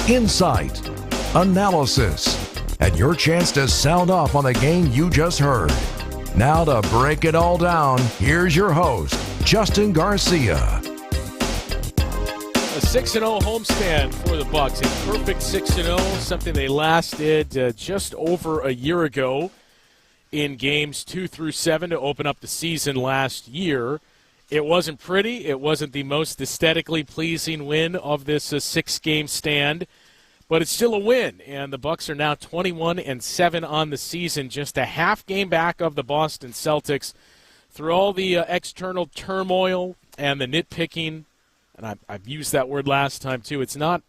insight, analysis, and your chance to sound off on the game you just heard. Now to break it all down, here's your host, Justin Garcia. A 6-0 homestand for the Bucks, a perfect 6-0, something they last did just over a year ago in games 2 through 7 to open up the season last year. It wasn't pretty. It wasn't the most aesthetically pleasing win of this 6-game stand, but it's still a win, and the Bucks are now 21-7 on the season, just a half game back of the Boston Celtics. Through all the external turmoil and the nitpicking, and I've used that word last time too, it's not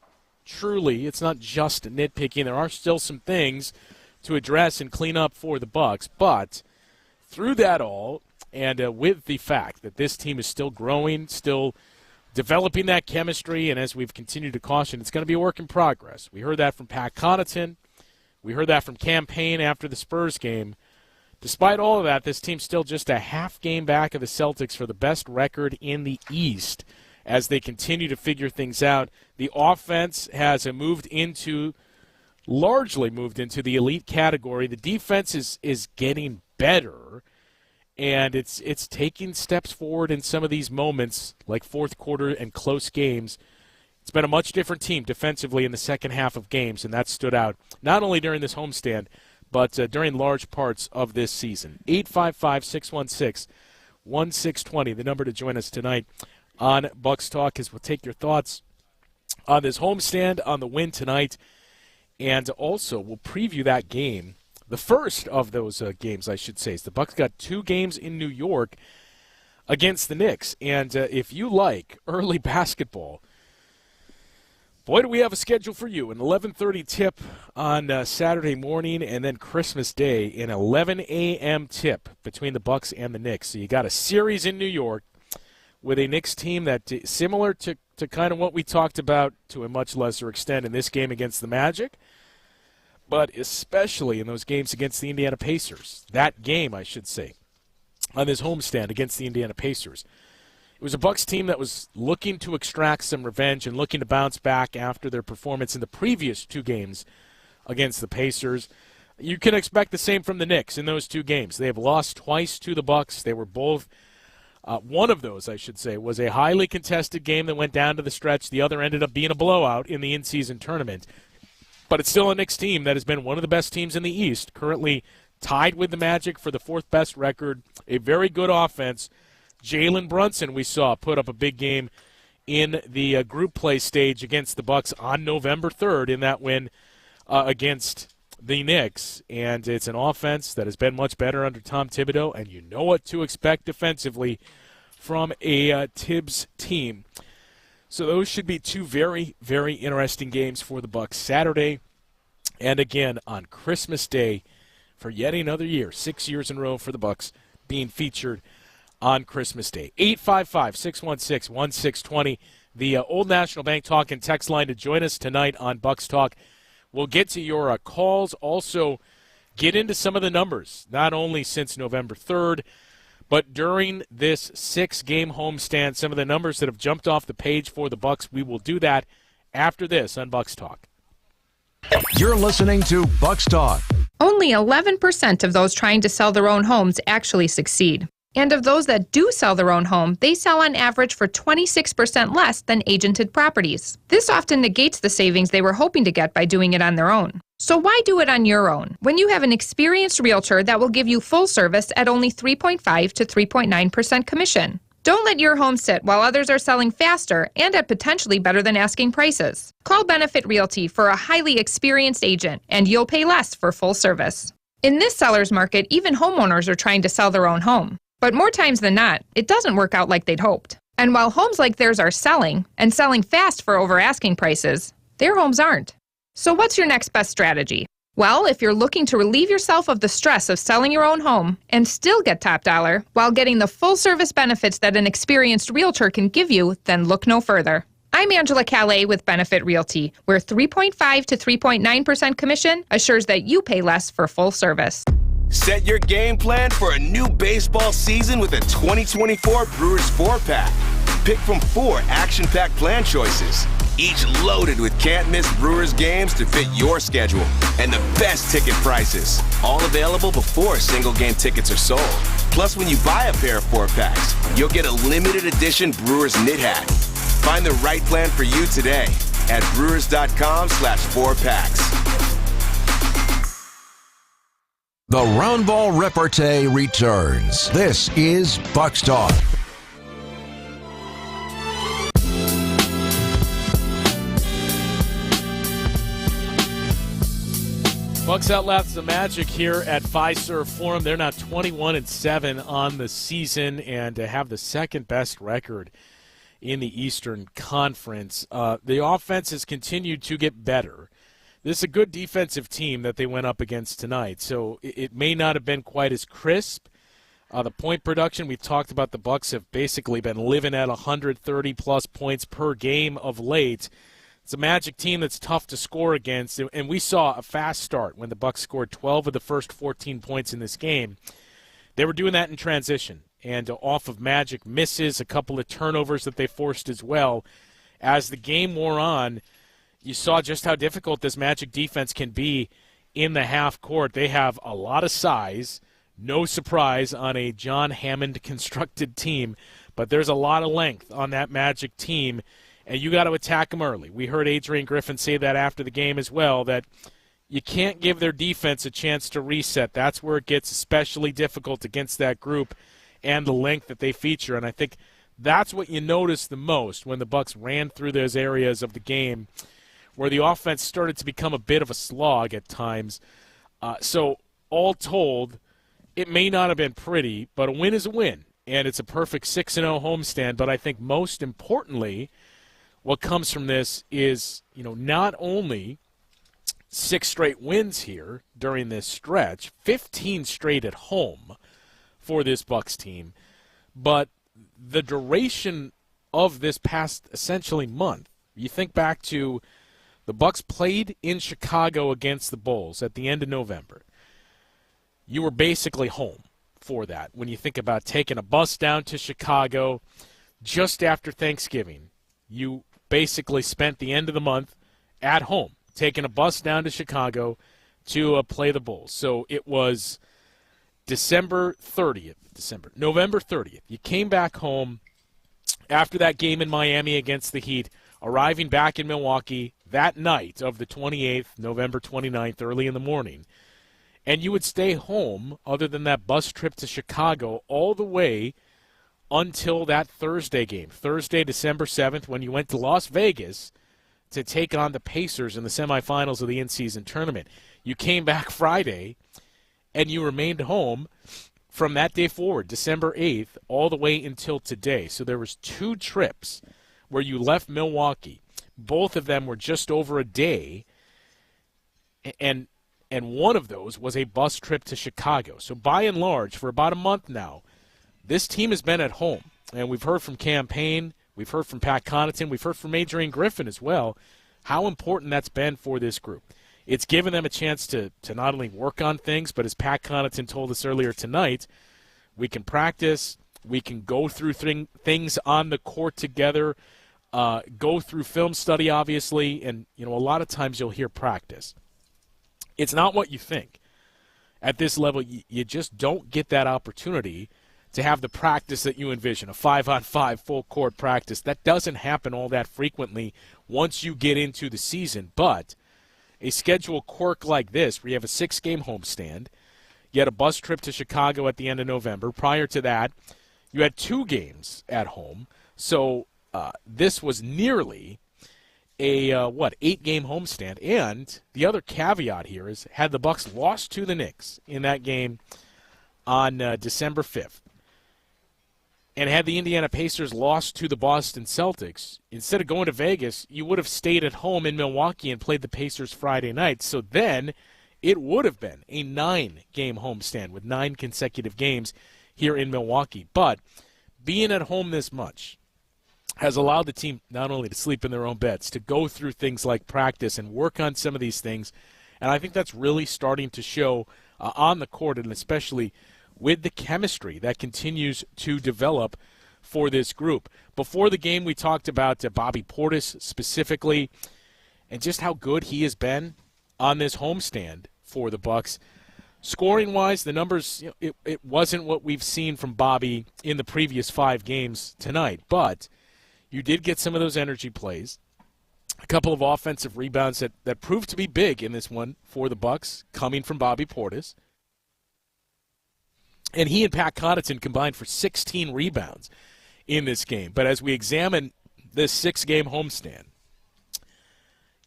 just nitpicking. There are still some things to address and clean up for the Bucks, but through that all, and with the fact that this team is still growing, still developing that chemistry, and as we've continued to caution, it's going to be a work in progress. We heard that from Pat Connaughton. We heard that from Cam Payne after the Spurs game. Despite all of that, this team's still just a half game back of the Celtics for the best record in the East as they continue to figure things out. The offense has largely moved into the elite category. The defense is getting better, and it's taking steps forward in some of these moments, like fourth quarter and close games. It's been a much different team defensively in the second half of games, and that stood out not only during this homestand, but during large parts of this season. 855-616-1620, the number to join us tonight on Bucks Talk, as we'll take your thoughts on this homestand, on the win tonight, and also we'll preview that game. The first of those games, I should say, is the Bucks got 2 games in New York against the Knicks. And if you like early basketball, boy, do we have a schedule for you. An 11:30 tip on Saturday morning, and then Christmas Day, an 11 a.m. tip between the Bucks and the Knicks. So you got a series in New York with a Knicks team that, similar to kind of what we talked about to a much lesser extent in this game against the Magic, but especially in those games against the Indiana Pacers. That game, I should say, on this homestand against the Indiana Pacers. It was a Bucks team that was looking to extract some revenge and looking to bounce back after their performance in the previous 2 games against the Pacers. You can expect the same from the Knicks in those 2 games. They have lost twice to the Bucks. They were both, one of those, I should say, was a highly contested game that went down to the stretch. The other ended up being a blowout in the in-season tournament. But it's still a Knicks team that has been one of the best teams in the East, currently tied with the Magic for the 4th best record, a very good offense. Jalen Brunson, we saw, put up a big game in the group play stage against the Bucks on November 3rd in that win against the Knicks. And it's an offense that has been much better under Tom Thibodeau, and you know what to expect defensively from a Tibbs team. So those should be 2 very, very interesting games for the Bucks Saturday and again on Christmas Day for yet another year, 6 years in a row for the Bucks being featured on Christmas Day. 855-616-1620, the Old National Bank Talk and text line to join us tonight on Bucks Talk. We'll get to your calls, also get into some of the numbers, not only since November 3rd, but during this 6-game homestand, some of the numbers that have jumped off the page for the Bucks. We will do that after this on Bucks Talk. You're listening to Bucks Talk. Only 11% of those trying to sell their own homes actually succeed. And of those that do sell their own home, they sell on average for 26% less than agented properties. This often negates the savings they were hoping to get by doing it on their own. So why do it on your own when you have an experienced realtor that will give you full service at only 3.5 to 3.9% commission? Don't let your home sit while others are selling faster and at potentially better than asking prices. Call Benefit Realty for a highly experienced agent, and you'll pay less for full service. In this seller's market, even homeowners are trying to sell their own home. But more times than not, it doesn't work out like they'd hoped. And while homes like theirs are selling, and selling fast for over asking prices, their homes aren't. So what's your next best strategy? Well, if you're looking to relieve yourself of the stress of selling your own home and still get top dollar while getting the full service benefits that an experienced realtor can give you, then look no further. I'm Angela Calais with Benefit Realty, where 3.5 to 3.9% commission assures that you pay less for full service. Set your game plan for a new baseball season with a 2024 Brewers 4-pack. Pick from 4 action-packed plan choices, each loaded with can't-miss Brewers games to fit your schedule and the best ticket prices. All available before single-game tickets are sold. Plus, when you buy a pair of 4-packs, you'll get a limited edition Brewers knit hat. Find the right plan for you today at brewers.com/4packs. The round ball repartee returns. This is Bucks Talk. Bucks outlast the Magic here at Fiserv Forum. They're now 21-7 on the season and have the second best record in the Eastern Conference. The offense has continued to get better. This is a good defensive team that they went up against tonight, so it may not have been quite as crisp. The point production, we've talked about the Bucks have basically been living at 130-plus points per game of late. It's a Magic team that's tough to score against, and we saw a fast start when the Bucks scored 12 of the first 14 points in this game. They were doing that in transition, and off of Magic misses, a couple of turnovers that they forced as well. As the game wore on, you saw just how difficult this Magic defense can be in the half court. They have a lot of size, no surprise on a John Hammond-constructed team, but there's a lot of length on that Magic team, and you got to attack them early. We heard Adrian Griffin say that after the game as well, that you can't give their defense a chance to reset. That's where it gets especially difficult against that group and the length that they feature. And I think that's what you noticed the most when the Bucks ran through those areas of the game where the offense started to become a bit of a slog at times. So all told, it may not have been pretty, but a win is a win. And it's a perfect 6-0 homestand. But I think most importantly, what comes from this is, not only 6 straight wins here during this stretch, 15 straight at home for this Bucks team, but the duration of this past essentially month. You think back to the Bucks played in Chicago against the Bulls at the end of November. You were basically home for that when you think about taking a bus down to Chicago just after Thanksgiving. You basically spent the end of the month at home, taking a bus down to Chicago to play the Bulls. So it was November 30th. You came back home after that game in Miami against the Heat, arriving back in Milwaukee that night of the 28th, November 29th, early in the morning. And you would stay home, other than that bus trip to Chicago, all the way until that Thursday game, Thursday, December 7th, when you went to Las Vegas to take on the Pacers in the semifinals of the in-season tournament. You came back Friday, and you remained home from that day forward, December 8th, all the way until today. So there was 2 trips where you left Milwaukee. Both of them were just over a day, and one of those was a bus trip to Chicago. So by and large, for about a month now, this team has been at home, and we've heard from Campaign, we've heard from Pat Connaughton, we've heard from Adrian Griffin as well, how important that's been for this group. It's given them a chance to not only work on things, but as Pat Connaughton told us earlier tonight, we can practice, we can go through things on the court together, go through film study, obviously, and a lot of times you'll hear practice. It's not what you think. At this level, you just don't get that opportunity to have the practice that you envision, a 5-on-5 full-court practice. That doesn't happen all that frequently once you get into the season. But a schedule quirk like this, where you have a 6-game homestand, you had a bus trip to Chicago at the end of November. Prior to that, you had 2 games at home. So this was nearly a 8-game homestand. And the other caveat here is, had the Bucks lost to the Knicks in that game on December 5th, and had the Indiana Pacers lost to the Boston Celtics, instead of going to Vegas, you would have stayed at home in Milwaukee and played the Pacers Friday night. So then it would have been a 9-game homestand with 9 consecutive games here in Milwaukee. But being at home this much has allowed the team not only to sleep in their own beds, to go through things like practice and work on some of these things. And I think that's really starting to show on the court, and especially with the chemistry that continues to develop for this group. Before the game, we talked about Bobby Portis specifically and just how good he has been on this homestand for the Bucks. Scoring-wise, the numbers, it wasn't what we've seen from Bobby in the previous 5 games tonight, but you did get some of those energy plays, a couple of offensive rebounds that proved to be big in this one for the Bucks, coming from Bobby Portis. And he and Pat Connaughton combined for 16 rebounds in this game. But as we examine this 6-game homestand,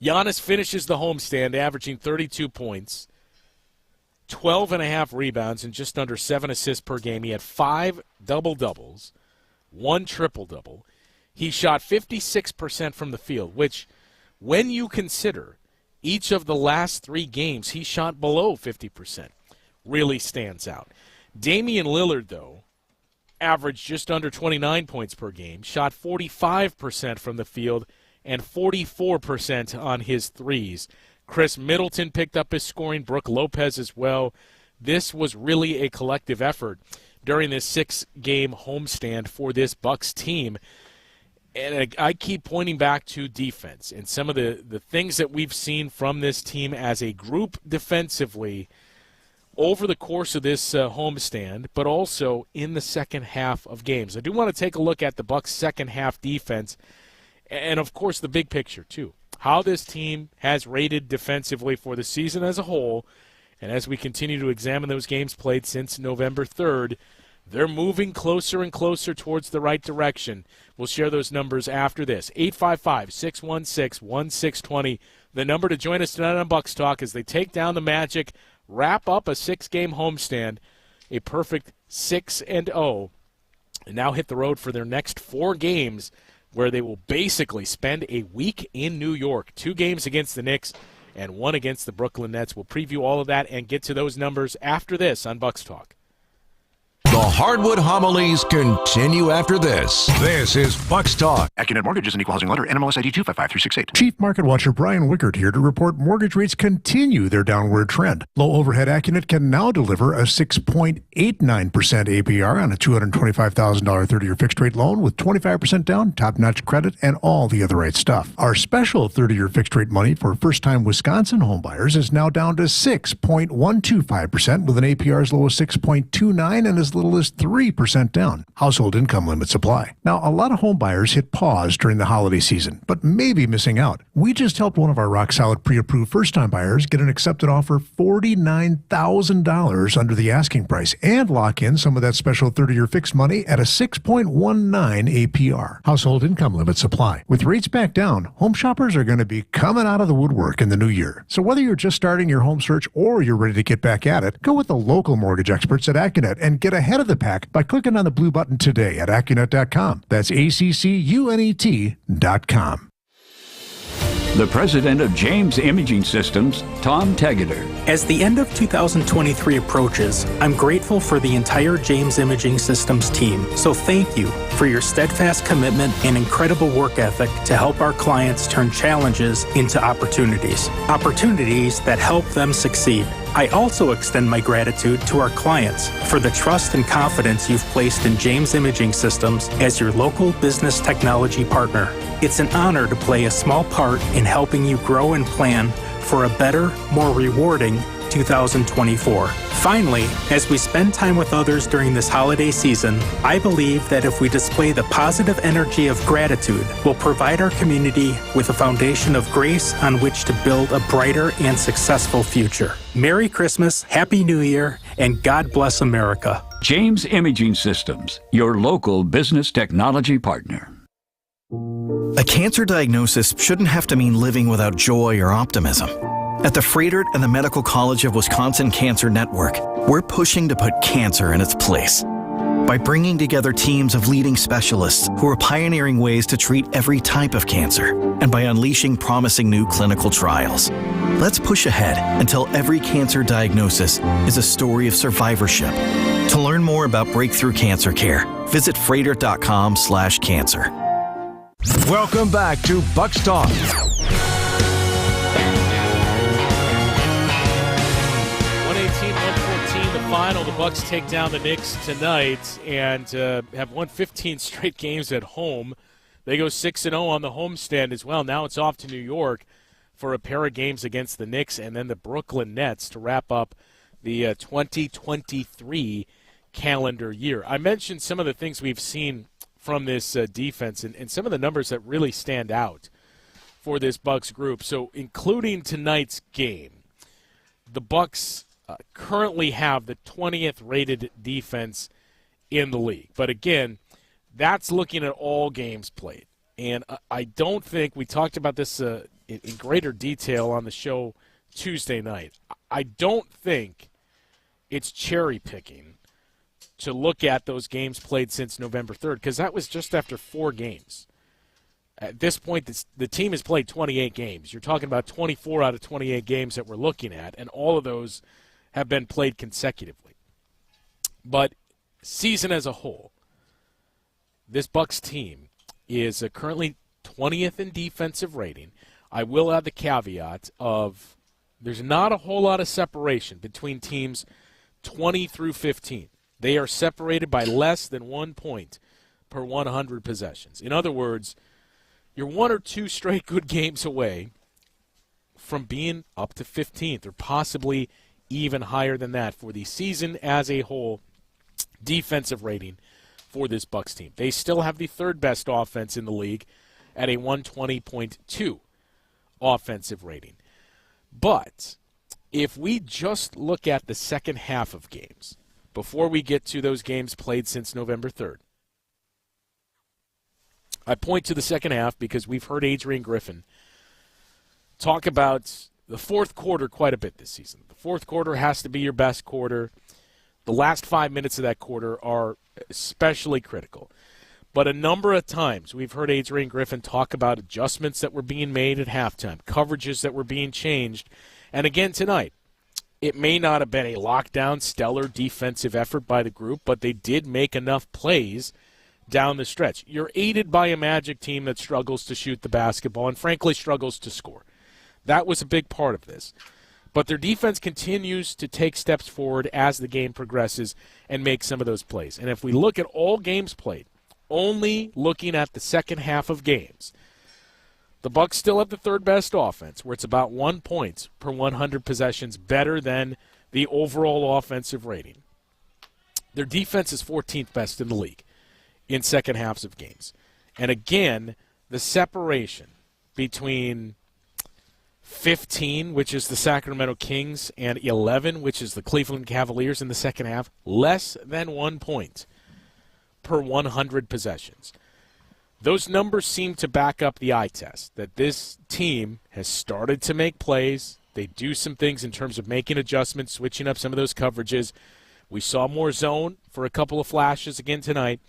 Giannis finishes the homestand averaging 32 points, 12.5 rebounds, and just under 7 assists per game. He had 5 double-doubles, 1 triple-double. He shot 56% from the field, which, when you consider each of the last 3 games he shot below 50%, really stands out. Damian Lillard, though, averaged just under 29 points per game, shot 45% from the field, and 44% on his threes. Chris Middleton picked up his scoring, Brook Lopez as well. This was really a collective effort during this 6-game homestand for this Bucks team. And I keep pointing back to defense and some of the things that we've seen from this team as a group defensively over the course of this homestand, but also in the second half of games. I do want to take a look at the Bucks' second half defense and, of course, the big picture, too. How this team has rated defensively for the season as a whole, and as we continue to examine those games played since November 3rd, they're moving closer and closer towards the right direction. We'll share those numbers after this. 855-616-1620, the number to join us tonight on Bucks Talk as they take down the Magic, wrap up a 6-game homestand, a perfect 6-0, and now hit the road for their next 4 games where they will basically spend a week in New York. 2 games against the Knicks and 1 against the Brooklyn Nets. We'll preview all of that and get to those numbers after this on Bucks Talk. The Hardwood Homilies continue after this. This is Bucks Talk. AccuNet Mortgage is an equal housing lender. NMLS ID 255368. Chief Market Watcher Brian Wickert here to report mortgage rates continue their downward trend. Low overhead AccuNet can now deliver a 6.89% APR on a $225,000 30-year fixed-rate loan with 25% down, top-notch credit, and all the other right stuff. Our special 30-year fixed-rate money for first-time Wisconsin homebuyers is now down to 6.125% with an APR as low as 6.29 and as little as 3% down. Household income limits apply. Now, a lot of home buyers hit pause during the holiday season, but may be missing out. We just helped one of our rock-solid pre-approved first-time buyers get an accepted offer $49,000 under the asking price and lock in some of that special 30-year fixed money at a 6.19 APR. Household income limits apply. With rates back down, home shoppers are going to be coming out of the woodwork in the new year. So whether you're just starting your home search or you're ready to get back at it, go with the local mortgage experts at AccuNet and get ahead of the pack by clicking on the blue button today at AccuNet.com. That's ACCUNET.com. The president of James Imaging Systems, Tom Tegeter. As the end of 2023 approaches, I'm grateful for the entire James Imaging Systems team. So thank you for your steadfast commitment and incredible work ethic to help our clients turn challenges into opportunities. Opportunities that help them succeed. I also extend my gratitude to our clients for the trust and confidence you've placed in James Imaging Systems as your local business technology partner. It's an honor to play a small part in helping you grow and plan for a better, more rewarding 2024. Finally, as we spend time with others during this holiday season, I believe that if we display the positive energy of gratitude, we'll provide our community with a foundation of grace on which to build a brighter and successful future. Merry Christmas, Happy New Year, and God bless America. James Imaging Systems, your local business technology partner. A cancer diagnosis shouldn't have to mean living without joy or optimism. At the Freighter and the Medical College of Wisconsin Cancer Network, we're pushing to put cancer in its place. By bringing together teams of leading specialists who are pioneering ways to treat every type of cancer, and by unleashing promising new clinical trials. Let's push ahead until every cancer diagnosis is a story of survivorship. To learn more about breakthrough cancer care, visit Freighter.com/cancer. Welcome back to Bucks Talk. 118-114, the final. The Bucks take down the Knicks tonight and have won 15 straight games at home. They go 6-0 on the homestand as well. Now it's off to New York for a pair of games against the Knicks and then the Brooklyn Nets to wrap up the 2023 calendar year. I mentioned some of the things we've seen from this defense and some of the numbers that really stand out for this Bucks group. So including tonight's game, the Bucks currently have the 20th rated defense in the league. But again, that's looking at all games played. And I don't think, we talked about this in greater detail on the show Tuesday night, I don't think it's cherry picking to look at those games played since November 3rd, because that was just after 4 games. At this point, the team has played 28 games. You're talking about 24 out of 28 games that we're looking at, and all of those have been played consecutively. But season as a whole, this Bucks team is currently 20th in defensive rating. I will add the caveat of there's not a whole lot of separation between teams 20 through 15. They are separated by less than 1 point per 100 possessions. In other words, you're 1 or 2 straight good games away from being up to 15th or possibly even higher than that for the season as a whole defensive rating for this Bucks team. They still have the 3rd best offense in the league at a 120.2 offensive rating. But if we just look at the second half of games, before we get to those games played since November 3rd, I point to the second half because we've heard Adrian Griffin talk about the fourth quarter quite a bit this season. The fourth quarter has to be your best quarter. The last 5 minutes of that quarter are especially critical. But a number of times we've heard Adrian Griffin talk about adjustments that were being made at halftime, coverages that were being changed. And again tonight, it may not have been a lockdown, stellar defensive effort by the group, but they did make enough plays down the stretch. You're aided by a Magic team that struggles to shoot the basketball and frankly struggles to score. That was a big part of this. But their defense continues to take steps forward as the game progresses and make some of those plays. And if we look at all games played, only looking at the second half of games, the Bucks still have the 3rd best offense, where it's about 1 point per 100 possessions better than the overall offensive rating. Their defense is 14th best in the league in second halves of games. And again, the separation between 15, which is the Sacramento Kings, and 11, which is the Cleveland Cavaliers in the second half, less than 1 point per 100 possessions. Those numbers seem to back up the eye test, that this team has started to make plays. They do some things in terms of making adjustments, switching up some of those coverages. We saw more zone for a couple of flashes again tonight.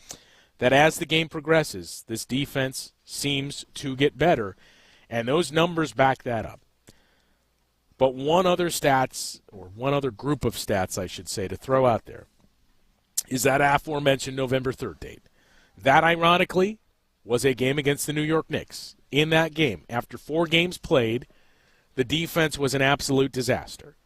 That as the game progresses, this defense seems to get better, and those numbers back that up. But one other group of stats, I should say, to throw out there is that aforementioned November 3rd date. That, ironically, was a game against the New York Knicks. In that game, after 4 games played, the defense was an absolute disaster.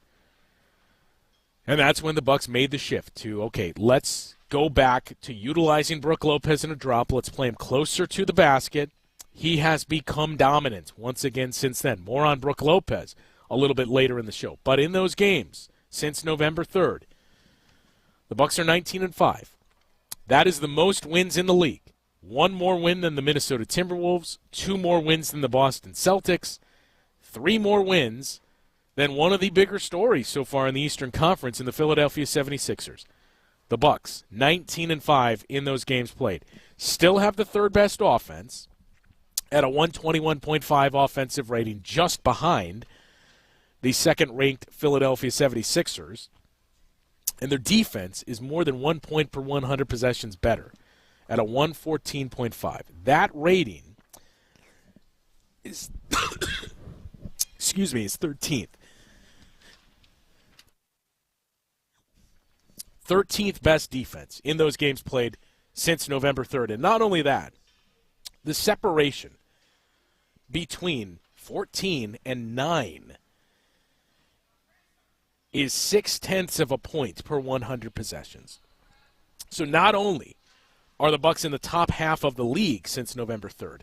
And that's when the Bucks made the shift to, okay, let's go back to utilizing Brook Lopez in a drop. Let's play him closer to the basket. He has become dominant once again since then. More on Brook Lopez a little bit later in the show. But in those games since November 3rd, the Bucks are 19-5. That is the most wins in the league. 1 more win than the Minnesota Timberwolves, 2 more wins than the Boston Celtics, 3 more wins than one of the bigger stories so far in the Eastern Conference in the Philadelphia 76ers. The Bucks, 19-5 in those games played. Still have the 3rd best offense at a 121.5 offensive rating, just behind the 2nd-ranked Philadelphia 76ers. And their defense is more than 1 point per 100 possessions better at a 114.5. That rating is, is 13th. 13th best defense in those games played since November 3rd. And not only that, the separation between 14 and 9 is 0.6 of a point per 100 possessions. So not only are the Bucks in the top half of the league since November 3rd,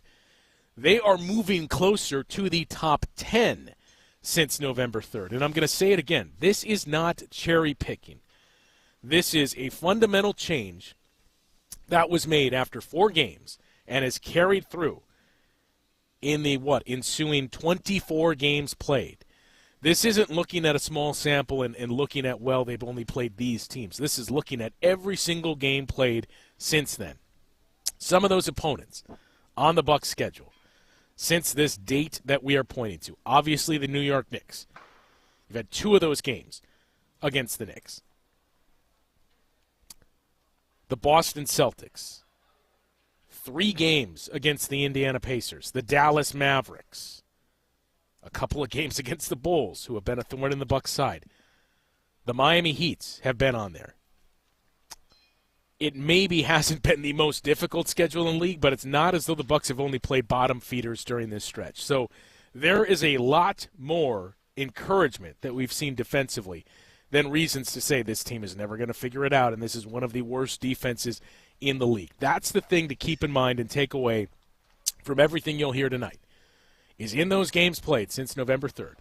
they are moving closer to the top 10 since November 3rd. And I'm going to say it again. This is not cherry picking. This is a fundamental change that was made after 4 games and is carried through in the ensuing 24 games played. This isn't looking at a small sample and looking at, well, they've only played these teams. This is looking at every single game played since then. Some of those opponents on the Bucks schedule since this date that we are pointing to. Obviously, the New York Knicks. You've had 2 of those games against the Knicks. The Boston Celtics. 3 games against the Indiana Pacers. The Dallas Mavericks. A couple of games against the Bulls, who have been a thorn in the Bucks' side. The Miami Heats have been on there. It maybe hasn't been the most difficult schedule in the league, but it's not as though the Bucks have only played bottom feeders during this stretch. So there is a lot more encouragement that we've seen defensively than reasons to say this team is never going to figure it out, and this is one of the worst defenses in the league. That's the thing to keep in mind and take away from everything you'll hear tonight. Is in those games played since November 3rd,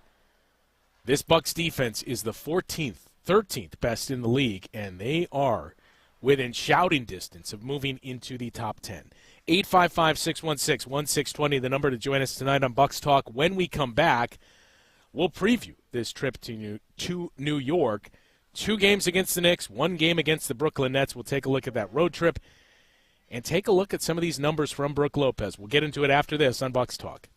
this Bucks defense is the 13th best in the league, and they are within shouting distance of moving into the top 10. 855-616-1620, the number to join us tonight on Bucks Talk. When we come back, we'll preview this trip to New York. 2 games against the Knicks, 1 game against the Brooklyn Nets. We'll take a look at that road trip and take a look at some of these numbers from Brooke Lopez. We'll get into it after this on Bucks Talk.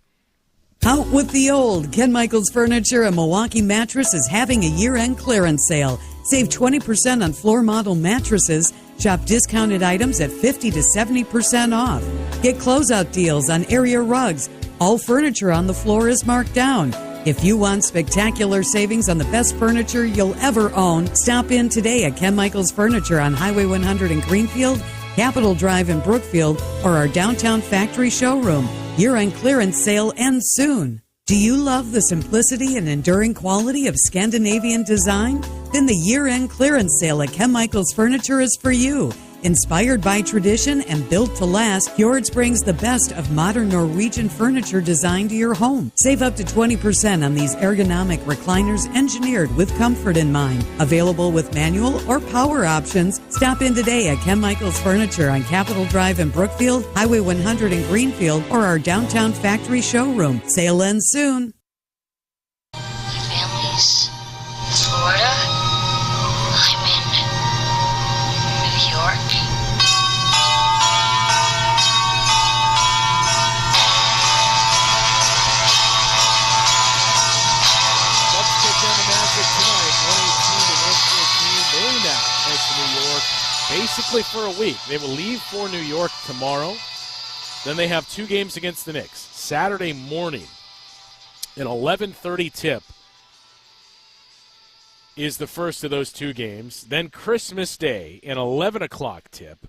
Out with the old. Ken Michaels Furniture and Milwaukee Mattress is having a year-end clearance sale. Save 20% on floor model mattresses. Shop discounted items at 50 to 70% off. Get closeout deals on area rugs. All furniture on the floor is marked down. If you want spectacular savings on the best furniture you'll ever own, stop in today at Ken Michaels Furniture on Highway 100 in Greenfield, Capitol Drive in Brookfield, or our downtown factory showroom. Year-end clearance sale ends soon. Do you love the simplicity and enduring quality of Scandinavian design? Then the year-end clearance sale at Ken Michaels Furniture is for you. Inspired by tradition and built to last, Fjords brings the best of modern Norwegian furniture design to your home. Save up to 20% on these ergonomic recliners engineered with comfort in mind. Available with manual or power options. Stop in today at Ken Michaels Furniture on Capitol Drive in Brookfield, Highway 100 in Greenfield, or our downtown factory showroom. Sale ends soon. Families, Florida. I'm in New York. Bucks take down the Magic tonight, 118 to 114. They now head to New York basically for a week. They will leave for New York tomorrow. Then they have 2 games against the Knicks. Saturday morning, an 11:30 tip is the first of those 2 games. Then Christmas Day, an 11 o'clock tip.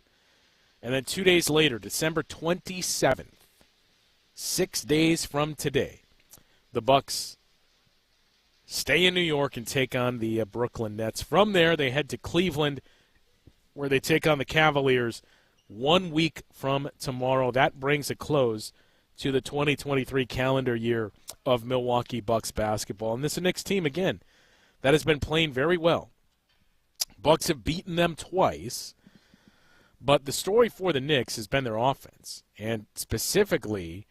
And then 2 days later, December 27th, 6 days from today, the Bucks stay in New York and take on the Brooklyn Nets. From there, they head to Cleveland, where they take on the Cavaliers 1 week from tomorrow. That brings a close to the 2023 calendar year of Milwaukee Bucks basketball. And this is a Knicks team, again, that has been playing very well. Bucks have beaten them twice, but the story for the Knicks has been their offense, and specifically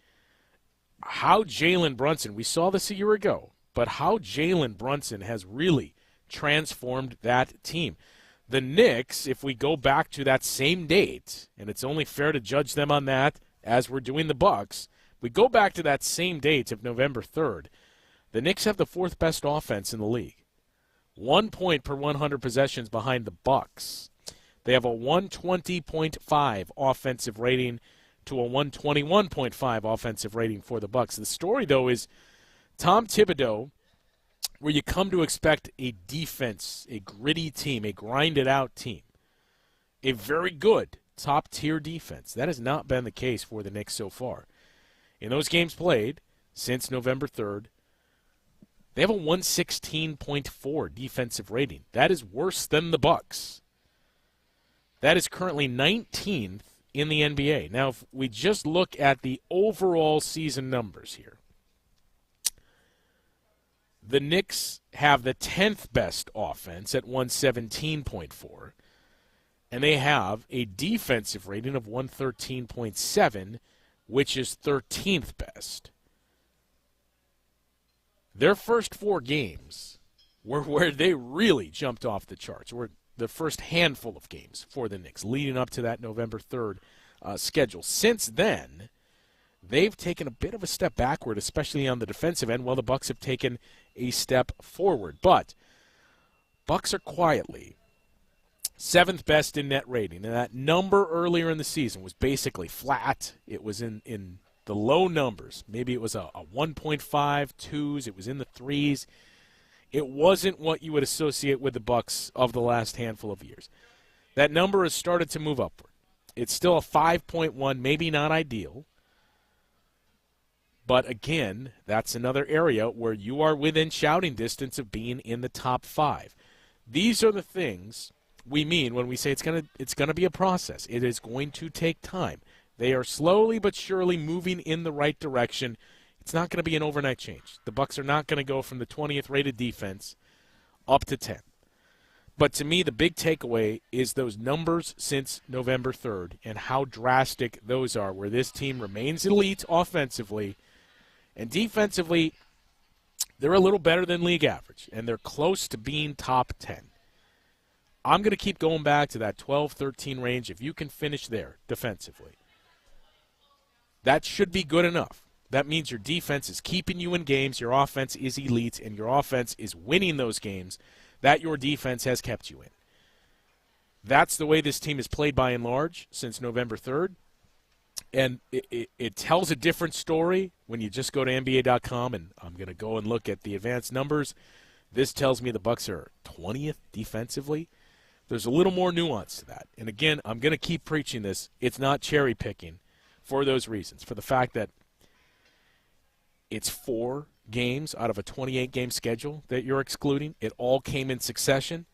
how Jalen Brunson, we saw this a year ago, but how Jalen Brunson has really transformed that team. The Knicks, if we go back to that same date, and it's only fair to judge them on that as we're doing the Bucks, we go back to that same date of November 3rd, the Knicks have the 4th best offense in the league. 1 point per 100 possessions behind the Bucks. They have a 120.5 offensive rating to a 121.5 offensive rating for the Bucks. The story, though, is Tom Thibodeau, where you come to expect a defense, a gritty team, a grinded-out team, a very good top-tier defense. That has not been the case for the Knicks so far. In those games played since November 3rd, They have a 116.4 defensive rating. That is worse than the Bucks. That is currently 19th in the NBA. Now, if we just look at the overall season numbers here, the Knicks have the 10th best offense at 117.4, and they have a defensive rating of 113.7, which is 13th best. Their first 4 games were where they really jumped off the charts, were the first handful of games for the Knicks leading up to that November 3rd schedule. Since then, they've taken a bit of a step backward, especially on the defensive end, while the Bucks have taken a step forward. But Bucks are quietly 7th best in net rating, and that number earlier in the season was basically flat. It was in the low numbers. Maybe it was a 1.5, 2s. It was in the 3s. It wasn't what you would associate with the Bucks of the last handful of years. That number has started to move upward. It's still a 5.1, maybe not ideal. But again, that's another area where you are within shouting distance of being in the top 5. These are the things we mean when we say it's gonna be a process. It is going to take time. They are slowly but surely moving in the right direction. It's not going to be an overnight change. The Bucks are not going to go from the 20th rated defense up to 10th. But to me, the big takeaway is those numbers since November 3rd and how drastic those are, where this team remains elite offensively. And defensively, they're a little better than league average, and they're close to being top 10. I'm going to keep going back to that 12-13 range. If you can finish there defensively, that should be good enough. That means your defense is keeping you in games, your offense is elite, and your offense is winning those games that your defense has kept you in. That's the way this team has played by and large since November 3rd. And it tells a different story when you just go to NBA.com, and I'm going to go and look at the advanced numbers. This tells me the Bucks are 20th defensively. There's a little more nuance to that. And again, I'm going to keep preaching this. It's not cherry picking for those reasons, for the fact that it's 4 games out of a 28-game schedule that you're excluding. It all came in succession,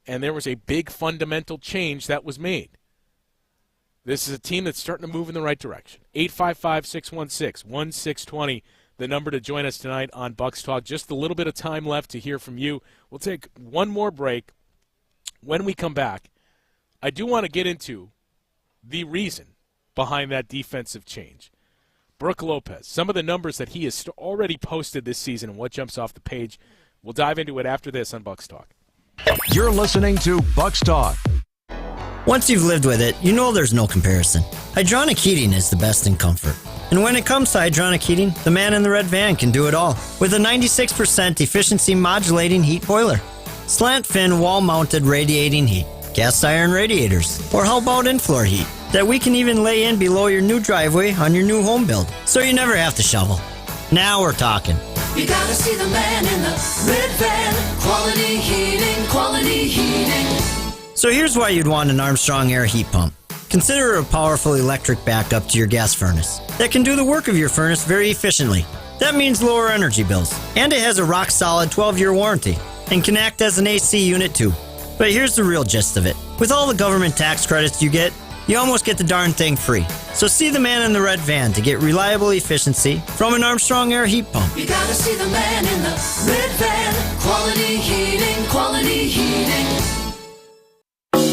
and there was a big fundamental change that was made. This is a team that's starting to move in the right direction. 855-616-1620, the number to join us tonight on Bucks Talk. Just a little bit of time left to hear from you. We'll take one more break. When we come back, I do want to get into the reason behind that defensive change. Brook Lopez, some of the numbers that he has already posted this season and what jumps off the page. We'll dive into it after this on Bucks Talk. You're listening to Bucks Talk. Once you've lived with it, you know there's no comparison. Hydronic heating is the best in comfort. And when it comes to hydronic heating, the man in the red van can do it all with a 96% efficiency modulating heat boiler. Slant fin wall-mounted radiating heat, cast iron radiators, or how about in-floor heat that we can even lay in below your new driveway on your new home build, so you never have to shovel. Now we're talking. You gotta see the man in the red van. Quality heating, quality heating. So here's why you'd want an Armstrong Air heat pump. Consider a powerful electric backup to your gas furnace that can do the work of your furnace very efficiently. That means lower energy bills, and it has a rock-solid 12-year warranty and can act as an AC unit too. But here's the real gist of it. With all the government tax credits you get, you almost get the darn thing free. So see the man in the red van to get reliable efficiency from an Armstrong Air heat pump. You gotta see the man in the red van. Quality heating, quality heating.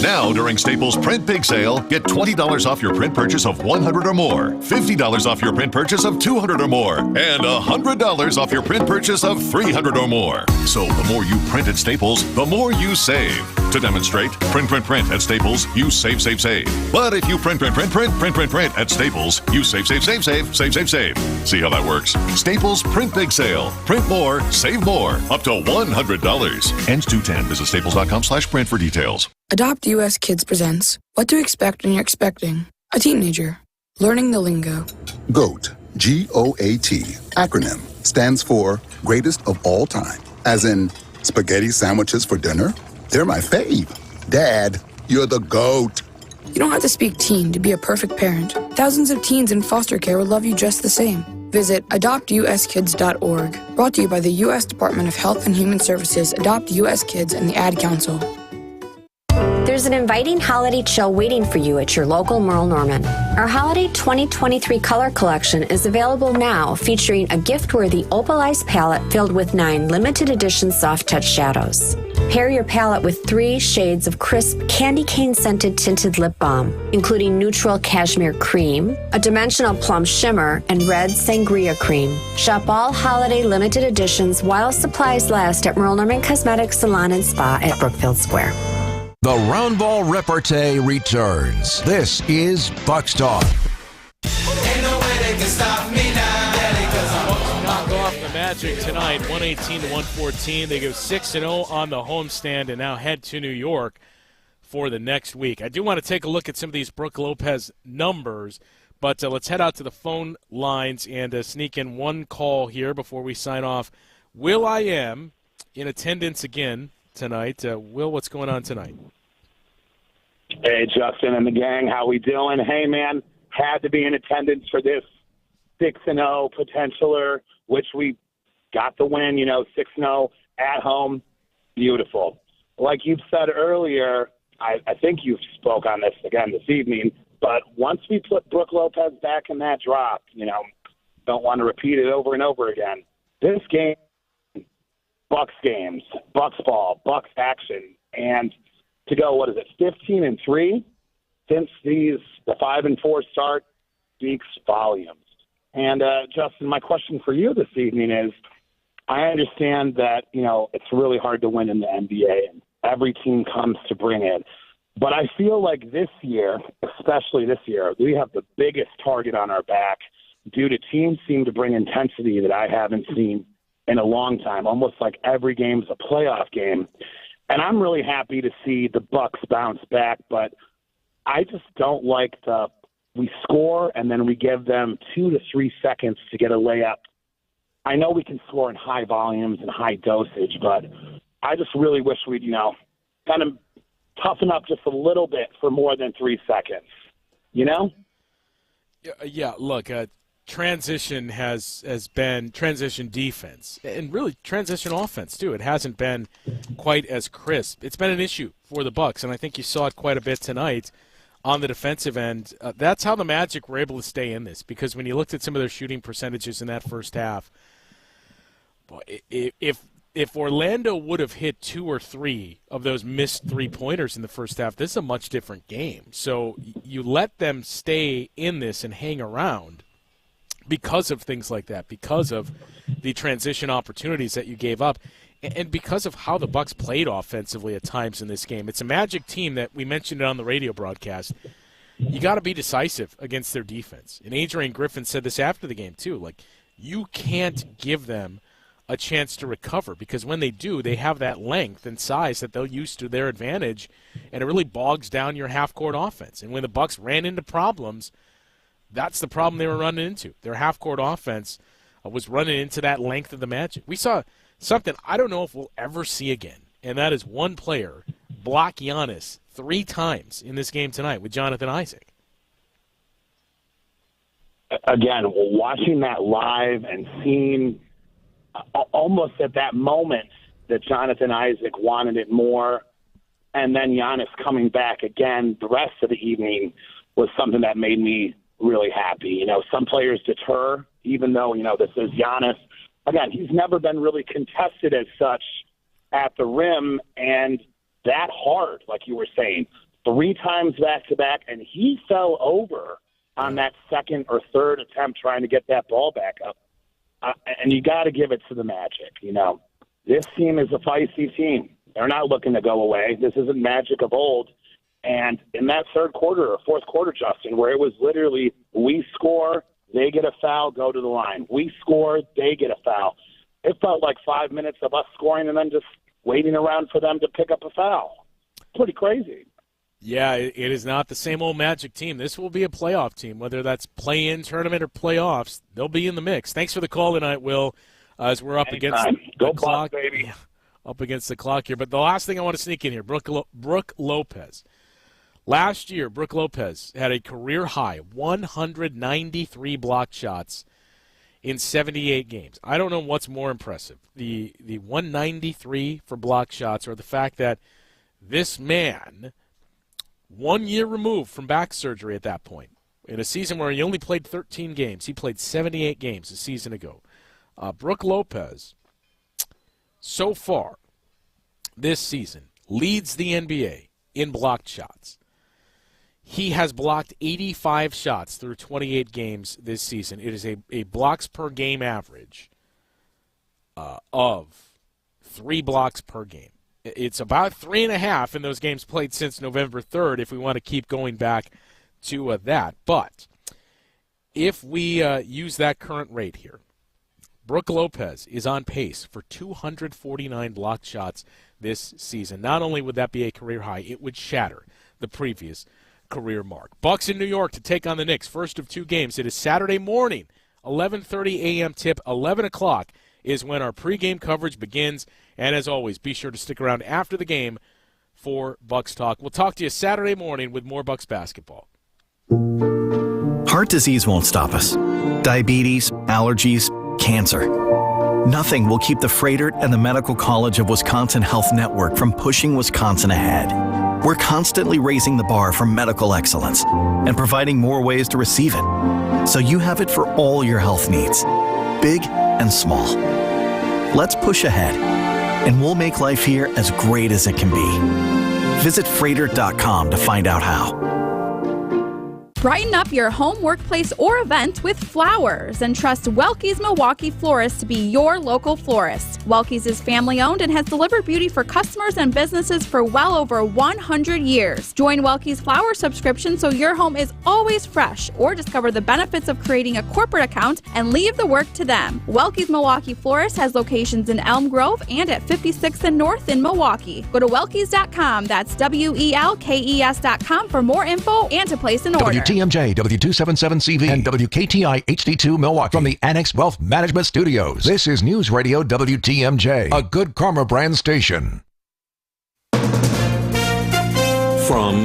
Now, during Staples Print Big Sale, get $20 off your print purchase of $100 or more, $50 off your print purchase of $200 or more, and $100 off your print purchase of $300 or more. So the more you print at Staples, the more you save. To demonstrate, print at Staples, you save. But if you print at Staples, you save. See how that works? Staples Print Big Sale. Print more, save more. Up to $100. Ends 2/10. Visit staples.com/print for details. Adopt US Kids presents What to Expect When You're Expecting a Teenager. Learning the lingo. GOAT, G-O-A-T, acronym, stands for Greatest of All Time. As in, spaghetti sandwiches for dinner? They're my fave. Dad, you're the GOAT. You don't have to speak teen to be a perfect parent. Thousands of teens in foster care would love you just the same. Visit adoptuskids.org. Brought to you by the U.S. Department of Health and Human Services, Adopt U.S. Kids, and the Ad Council. There's an inviting holiday chill waiting for you at your local Merle Norman. Our holiday 2023 color collection is available now, featuring a gift-worthy opalized palette filled with 9 limited edition soft touch shadows. Pair your palette with 3 shades of crisp candy cane scented tinted lip balm, including neutral cashmere cream, a dimensional plum shimmer, and red sangria cream. Shop all holiday limited editions while supplies last at Merle Norman Cosmetics Salon and Spa at Brookfield Square. The round ball repartee returns. This is Bucks Talk. Ain't no way they can stop me now. Knock off the Magic tonight, 118-114. They go 6-0 on the homestand and now head to New York for the next week. I do want to take a look at some of these Brooke Lopez numbers, but let's head out to the phone lines and sneak in one call here before we sign off. Will I am in attendance again tonight. Will, what's going on tonight? Hey, Justin and the gang, how we doing? Hey, man, had to be in attendance for this 6-0 potentialer, which we got the win, 6-0 at home. Beautiful. Like you've said earlier, I think you spoke on this again this evening, but once we put Brooke Lopez back in that drop, don't want to repeat it over and over again. This game, Bucks games, Bucks ball, Bucks action, and to go, 15-3 since the 5-4 start speaks volumes. And Justin, my question for you this evening is, I understand that it's really hard to win in the NBA, and every team comes to bring it. But I feel like this year, especially this year, we have the biggest target on our back due to teams seem to bring intensity that I haven't seen in a long time. Almost like every game's a playoff game. And I'm really happy to see the Bucks bounce back, but I just don't like we score and then we give them 2 to 3 seconds to get a layup. I know we can score in high volumes and high dosage, but I just really wish we'd, kind of toughen up just a little bit for more than 3 seconds, Yeah, look, transition has been transition defense and really transition offense too. It hasn't been quite as crisp. It's been an issue for the Bucks, and I think you saw it quite a bit tonight on the defensive end. That's how the Magic were able to stay in this, because when you looked at some of their shooting percentages in that first half, boy, if Orlando would have hit 2 or 3 of those missed 3-pointers in the first half, this is a much different game. So you let them stay in this and hang around because of things like that, because of the transition opportunities that you gave up, and because of how the Bucks played offensively at times in this game. It's a Magic team that we mentioned it on the radio broadcast. You got to be decisive against their defense. And Adrian Griffin said this after the game too. Like, you can't give them a chance to recover, because when they do, they have that length and size that they'll use to their advantage, and it really bogs down your half-court offense. And when the Bucks ran into problems, that's the problem they were running into. Their half-court offense was running into that length of the Magic. We saw something I don't know if we'll ever see again, and that is one player block Giannis 3 times in this game tonight with Jonathan Isaac. Again, watching that live and seeing almost at that moment that Jonathan Isaac wanted it more, and then Giannis coming back again the rest of the evening was something that made me really happy. Some players deter, even though, this is Giannis. Again, he's never been really contested as such at the rim, and that hard, like you were saying, 3 times back-to-back, and he fell over on that second or third attempt trying to get that ball back up. And you got to give it to the Magic. This team is a feisty team. They're not looking to go away. This isn't Magic of old. And in that third quarter or fourth quarter, Justin, where it was literally we score, they get a foul, go to the line. We score, they get a foul. It felt like 5 minutes of us scoring and then just waiting around for them to pick up a foul. Pretty crazy. Yeah, it is not the same old Magic team. This will be a playoff team, whether that's play-in tournament or playoffs. They'll be in the mix. Thanks for the call tonight, Will, as we're up against the clock. Baby. Yeah, up against the clock here. But the last thing I want to sneak in here, Brooke Lopez. Last year, Brooke Lopez had a career-high 193 block shots in 78 games. I don't know what's more impressive, the 193 for block shots or the fact that this man, 1 year removed from back surgery at that point, in a season where he only played 13 games, he played 78 games a season ago. Brook Lopez, so far this season, leads the NBA in blocked shots. He has blocked 85 shots through 28 games this season. It is a blocks per game average of 3 blocks per game. It's about 3.5 in those games played since November 3rd if we want to keep going back to that. But if we use that current rate here, Brook Lopez is on pace for 249 blocked shots this season. Not only would that be a career high, it would shatter the previous career mark. Bucks in New York to take on the Knicks. First of 2 games. It is Saturday morning, 11:30 a.m. tip. 11 o'clock is when our pregame coverage begins. And as always, be sure to stick around after the game for Bucks Talk. We'll talk to you Saturday morning with more Bucks basketball. Heart disease won't stop us. Diabetes, allergies, cancer. Nothing will keep the Freighter and the Medical College of Wisconsin Health Network from pushing Wisconsin ahead. We're constantly raising the bar for medical excellence and providing more ways to receive it, so you have it for all your health needs, big and small. Let's push ahead, and we'll make life here as great as it can be. Visit Freighter.com to find out how. Brighten up your home, workplace, or event with flowers and trust Welke's Milwaukee Florist to be your local florist. Welke's is family-owned and has delivered beauty for customers and businesses for well over 100 years. Join Welke's Flower subscription so your home is always fresh, or discover the benefits of creating a corporate account and leave the work to them. Welke's Milwaukee Florist has locations in Elm Grove and at 56th and North in Milwaukee. Go to Welke's.com, that's WELKES.com for more info and to place an order. WTMJ, W277CV, and WKTI HD2 Milwaukee from the Annex Wealth Management Studios. This is News Radio WTMJ, a Good Karma brand station. From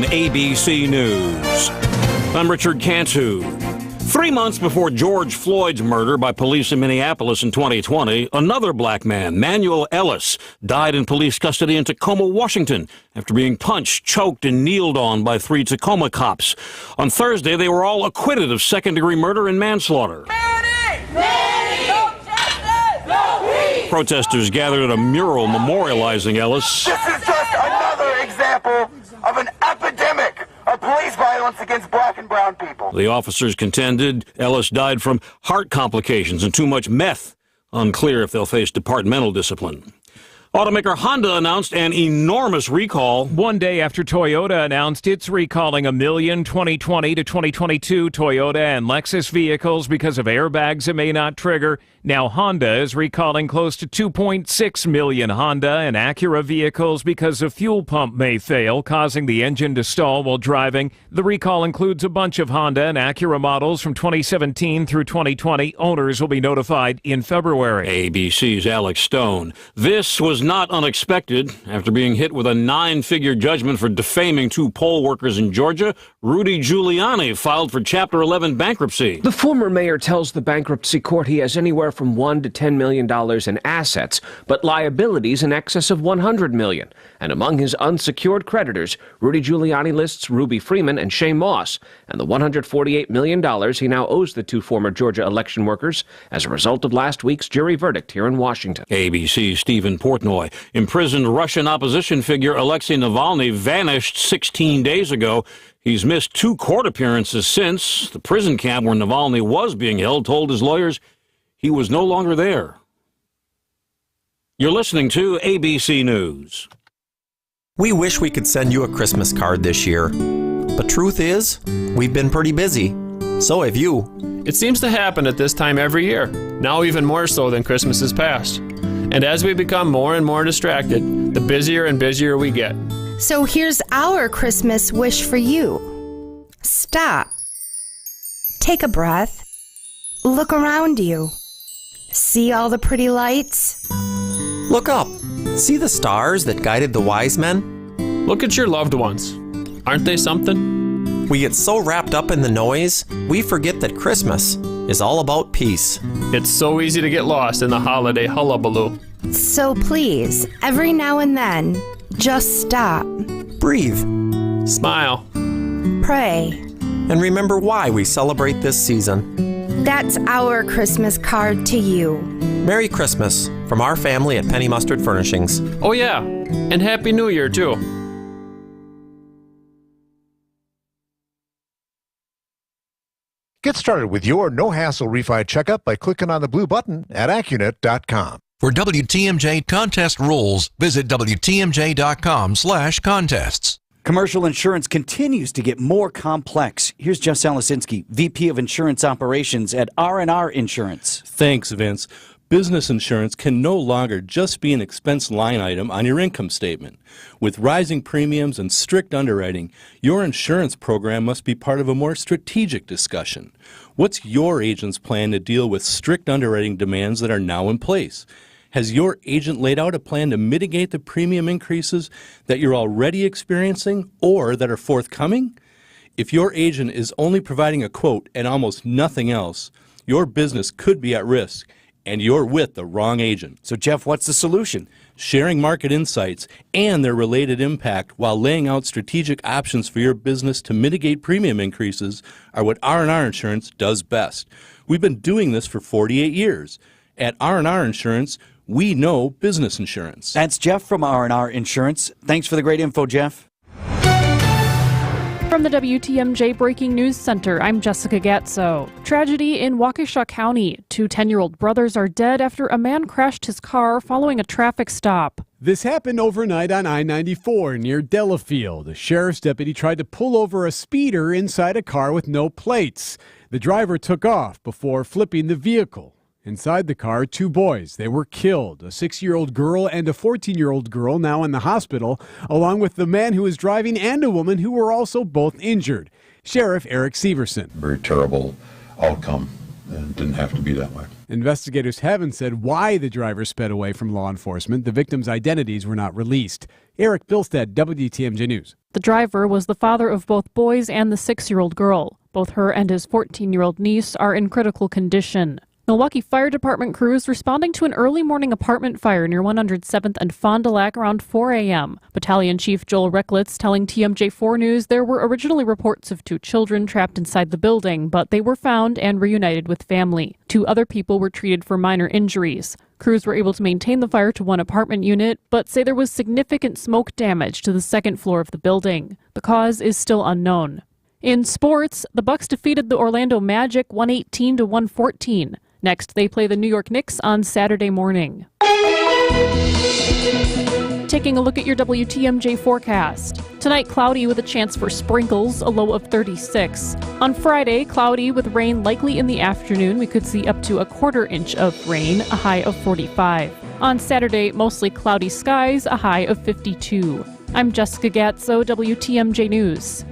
ABC News, I'm Richard Cantu. 3 months before George Floyd's murder by police in Minneapolis in 2020, another black man, Manuel Ellis, died in police custody in Tacoma, Washington, after being punched, choked, and kneeled on by 3 Tacoma cops. On Thursday, they were all acquitted of second-degree murder and manslaughter. Protesters gathered at a mural memorializing Ellis. This is just another example of an epidemic of police violence against black and brown people. The officers contended Ellis died from heart complications and too much meth. Unclear if they'll face departmental discipline. Automaker Honda announced an enormous recall. One day after Toyota announced it's recalling 1 million 2020 to 2022 Toyota and Lexus vehicles because of airbags that may not trigger, now Honda is recalling close to 2.6 million Honda and Acura vehicles because a fuel pump may fail, causing the engine to stall while driving. The recall includes a bunch of Honda and Acura models from 2017 through 2020. Owners will be notified in February. ABC's Alex Stone. This was not unexpected. After being hit with a 9-figure judgment for defaming 2 poll workers in Georgia, Rudy Giuliani filed for Chapter 11 bankruptcy. The former mayor tells the bankruptcy court he has anywhere from $1 to $10 million in assets, but liabilities in excess of $100 million. And among his unsecured creditors, Rudy Giuliani lists Ruby Freeman and Shay Moss, and the $148 million he now owes the 2 former Georgia election workers as a result of last week's jury verdict here in Washington. ABC's Stephen Portnoy. Imprisoned Russian opposition figure Alexei Navalny vanished 16 days ago. He's missed 2 court appearances since. The prison camp where Navalny was being held told his lawyers he was no longer there. You're listening to ABC News. We wish we could send you a Christmas card this year, but truth is, we've been pretty busy. So have you. It seems to happen at this time every year, now even more so than Christmas is past. And as we become more and more distracted, the busier and busier we get. So here's our Christmas wish for you. Stop. Take a breath. Look around you. See all the pretty lights? Look up. See the stars that guided the wise men? Look at your loved ones. Aren't they something? We get so wrapped up in the noise, we forget that Christmas is all about peace. peace. It's so easy to get lost in the holiday hullabaloo. So please, every now and then, just stop. Breathe. Smile. Pray. And remember why we celebrate this season. That's our Christmas card to you. Merry Christmas from our family at Penny Mustard Furnishings. Oh yeah, and Happy New Year too. Get started with your no-hassle refi checkup by clicking on the blue button at Accunet.com. For WTMJ contest rules, visit WTMJ.com/contests. Commercial insurance continues to get more complex. Here's Jeff Salasinski, VP of Insurance Operations at R&R Insurance. Thanks, Vince. Business insurance can no longer just be an expense line item on your income statement. With rising premiums and strict underwriting, your insurance program must be part of a more strategic discussion. What's your agent's plan to deal with strict underwriting demands that are now in place? Has your agent laid out a plan to mitigate the premium increases that you're already experiencing or that are forthcoming? If your agent is only providing a quote and almost nothing else, your business could be at risk, and you're with the wrong agent. So, Jeff, what's the solution? Sharing market insights and their related impact while laying out strategic options for your business to mitigate premium increases are what R&R Insurance does best. We've been doing this for 48 years. At R&R Insurance, we know business insurance. That's Jeff from R&R Insurance. Thanks for the great info, Jeff. From the WTMJ Breaking News Center, I'm Jessica Gatso. Tragedy in Waukesha County. 2 10-year-old brothers are dead after a man crashed his car following a traffic stop. This happened overnight on I-94 near Delafield. A sheriff's deputy tried to pull over a speeder inside a car with no plates. The driver took off before flipping the vehicle. Inside the car, 2 boys. They were killed, a 6-year-old girl and a 14-year-old girl now in the hospital, along with the man who was driving and a woman who were also both injured. Sheriff Eric Severson. Very terrible outcome, and didn't have to be that way. Investigators haven't said why the driver sped away from law enforcement. The victims' identities were not released. Eric Bilstead, WTMJ News. The driver was the father of both boys and the 6-year-old girl. Both her and his 14-year-old niece are in critical condition. Milwaukee Fire Department crews responding to an early morning apartment fire near 107th and Fond du Lac around 4 a.m. Battalion Chief Joel Recklitz telling TMJ4 News there were originally reports of 2 children trapped inside the building, but they were found and reunited with family. 2 other people were treated for minor injuries. Crews were able to maintain the fire to 1 apartment unit, but say there was significant smoke damage to the 2nd floor of the building. The cause is still unknown. In sports, the Bucks defeated the Orlando Magic 118-114. Next, they play the New York Knicks on Saturday morning. Taking a look at your WTMJ forecast. Tonight, cloudy with a chance for sprinkles, a low of 36. On Friday, cloudy with rain likely in the afternoon. We could see up to a 1/4 inch of rain, a high of 45. On Saturday, mostly cloudy skies, a high of 52. I'm Jessica Gatso, WTMJ News.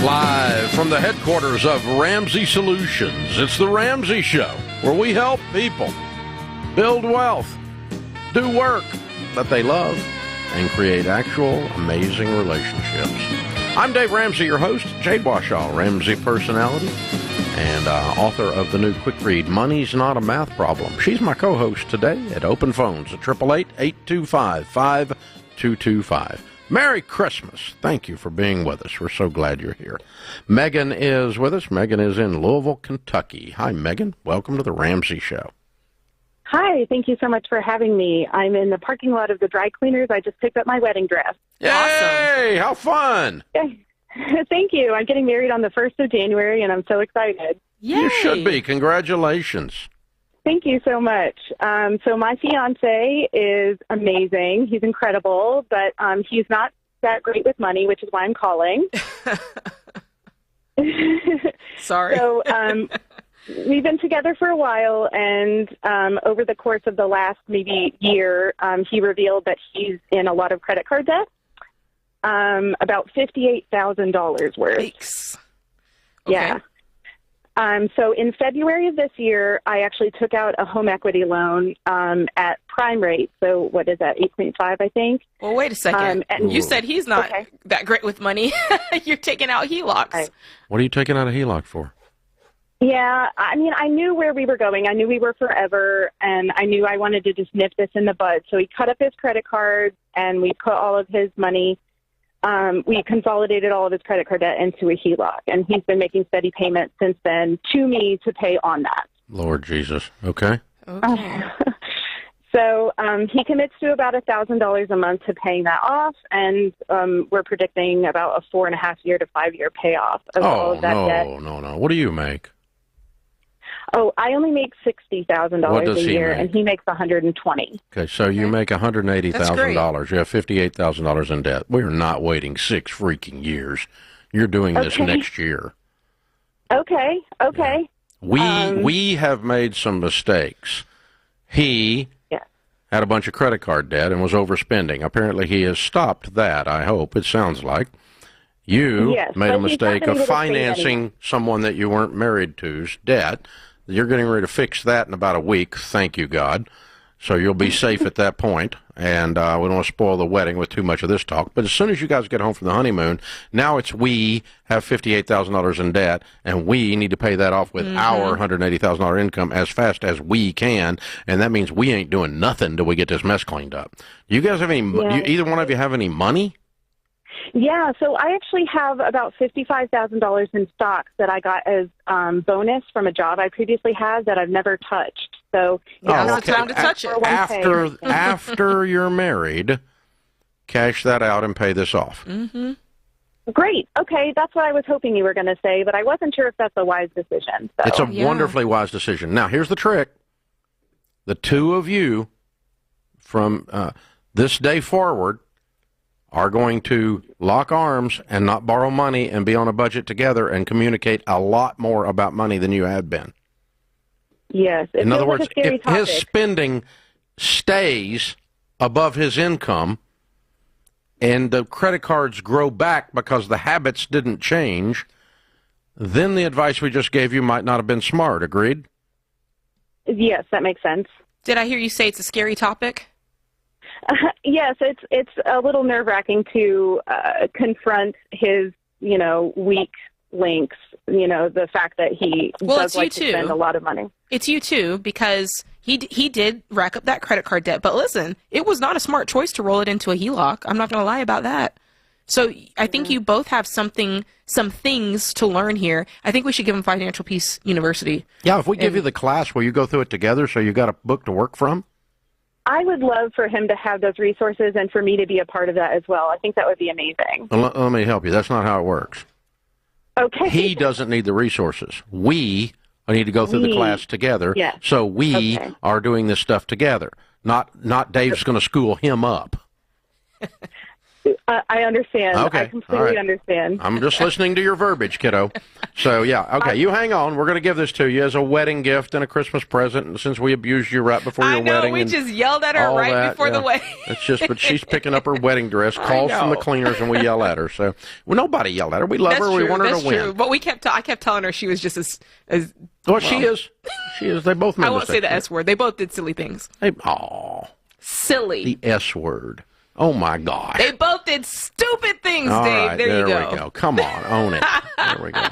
Live from the headquarters of Ramsey Solutions, it's The Ramsey Show, where we help people build wealth, do work that they love, and create actual amazing relationships. I'm Dave Ramsey, your host, Jade Washaw, Ramsey personality, and author of the new quick read, Money's Not a Math Problem. She's my co-host today at Open Phones at 888-825-5225. Merry Christmas. Thank you for being with us. We're so glad you're here. Megan is with us. Megan is in Louisville, Kentucky. Hi, Megan. Welcome to the Ramsey Show. Hi. Thank you so much for having me. I'm in the parking lot of the dry cleaners. I just picked up my wedding dress. Yay! Awesome. How fun. Thank you. I'm getting married on the 1st of January, and I'm so excited. Yay. You should be. Congratulations. Thank you so much. So my fiance is amazing. He's incredible, but he's not that great with money, which is why I'm calling. Sorry. So we've been together for a while, and over the course of the last maybe year, he revealed that he's in a lot of credit card debt, about $58,000 worth. Yikes. Yeah. So in February of this year, I actually took out a home equity loan at prime rate. So what is that, 8.5, I think? Well, wait a second. You said he's not that great with money. You're taking out HELOCs. What are you taking out a HELOC for? Yeah, I mean, I knew where we were going. I knew we were forever, and I knew I wanted to just nip this in the bud. So we cut up his credit cards, and we put all of his money. We consolidated all of his credit card debt into a HELOC, and he's been making steady payments since then to me to pay on that. Lord Jesus. Okay. So he commits to about $1,000 a month to paying that off, and we're predicting about a 4.5 year to 5 year payoff of all of that debt. No. What do you make? Oh, I only make $60,000 a year, make? and he makes $120,000. Okay, so you make $180,000. You have $58,000 in debt. We are not waiting 6 freaking years. You're doing this next year. Okay. We have made some mistakes. He had a bunch of credit card debt and was overspending. Apparently, he has stopped that, I hope. It sounds like. You made a mistake of financing someone that you weren't married to's debt. You're getting ready to fix that in about a week, thank you, God. So you'll be safe at that point, and we don't want to spoil the wedding with too much of this talk. But as soon as you guys get home from the honeymoon, now it's we have $58,000 in debt, and we need to pay that off with our $180,000 income as fast as we can, and that means we ain't doing nothing till we get this mess cleaned up. Do you guys have any? Either one of you have any money? Yeah, so I actually have about $55,000 in stocks that I got as bonus from a job I previously had that I've never touched. So now's the time to touch it. After you're married, cash that out and pay this off. Mm-hmm. Great. Okay, that's what I was hoping you were going to say, but I wasn't sure if that's a wise decision. So. It's a wonderfully wise decision. Now, here's the trick. The two of you, from this day forward, are going to lock arms and not borrow money and be on a budget together and communicate a lot more about money than you have been. Yes. In other words, if his spending stays above his income and the credit cards grow back because the habits didn't change, then the advice we just gave you might not have been smart. Agreed? Yes, that makes sense. Did I hear you say it's a scary topic? Yes, it's a little nerve-wracking to confront his, weak links, the fact that he does like to spend a lot of money. It's you too, because he did rack up that credit card debt. But listen, it was not a smart choice to roll it into a HELOC. I'm not going to lie about that. So I think you both have some things to learn here. I think we should give him Financial Peace University. Yeah, if we give you the class, will you go through it together so you got a book to work from? I would love for him to have those resources and for me to be a part of that as well. I think that would be amazing. Well, let me help you. That's not how it works. Okay. He doesn't need the resources. We need to go through the class together. Yes. So we are doing this stuff together. Not Dave's going to school him up. I understand. Okay. I completely understand. I'm just listening to your verbiage, kiddo. So, you hang on. We're going to give this to you as a wedding gift and a Christmas present since we abused you right before your wedding. We just yelled at her before the wedding. It's just, but she's picking up her wedding dress, calls from the cleaners, and we yell at her. So, nobody yelled at her. We love her. We want her to win. True. But I kept telling her she was just as she is. She is. They both made I won't say the S word. They both did silly things. Silly. The S word. Oh, my God. They both did stupid things, All Dave. Right, there you we go. Come on, own it. There we go.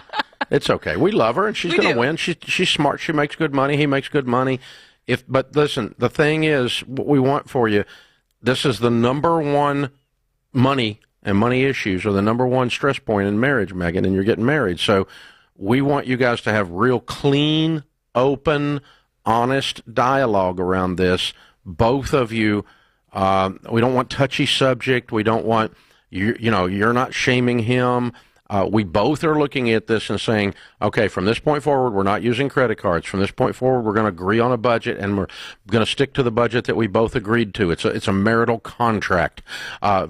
It's okay. We love her, and she's going to win. She's smart. She makes good money. He makes good money. But listen, the thing is, what we want for you, this is the number one money and money issues are the number one stress point in marriage, Megan, and you're getting married. So we want you guys to have real clean, open, honest dialogue around this. Both of you. We don't want touchy subject. We don't want you're not shaming him. We both are looking at this and saying, okay, from this point forward, we're not using credit cards. From this point forward, we're going to agree on a budget, and we're going to stick to the budget that we both agreed to. It's a marital contract.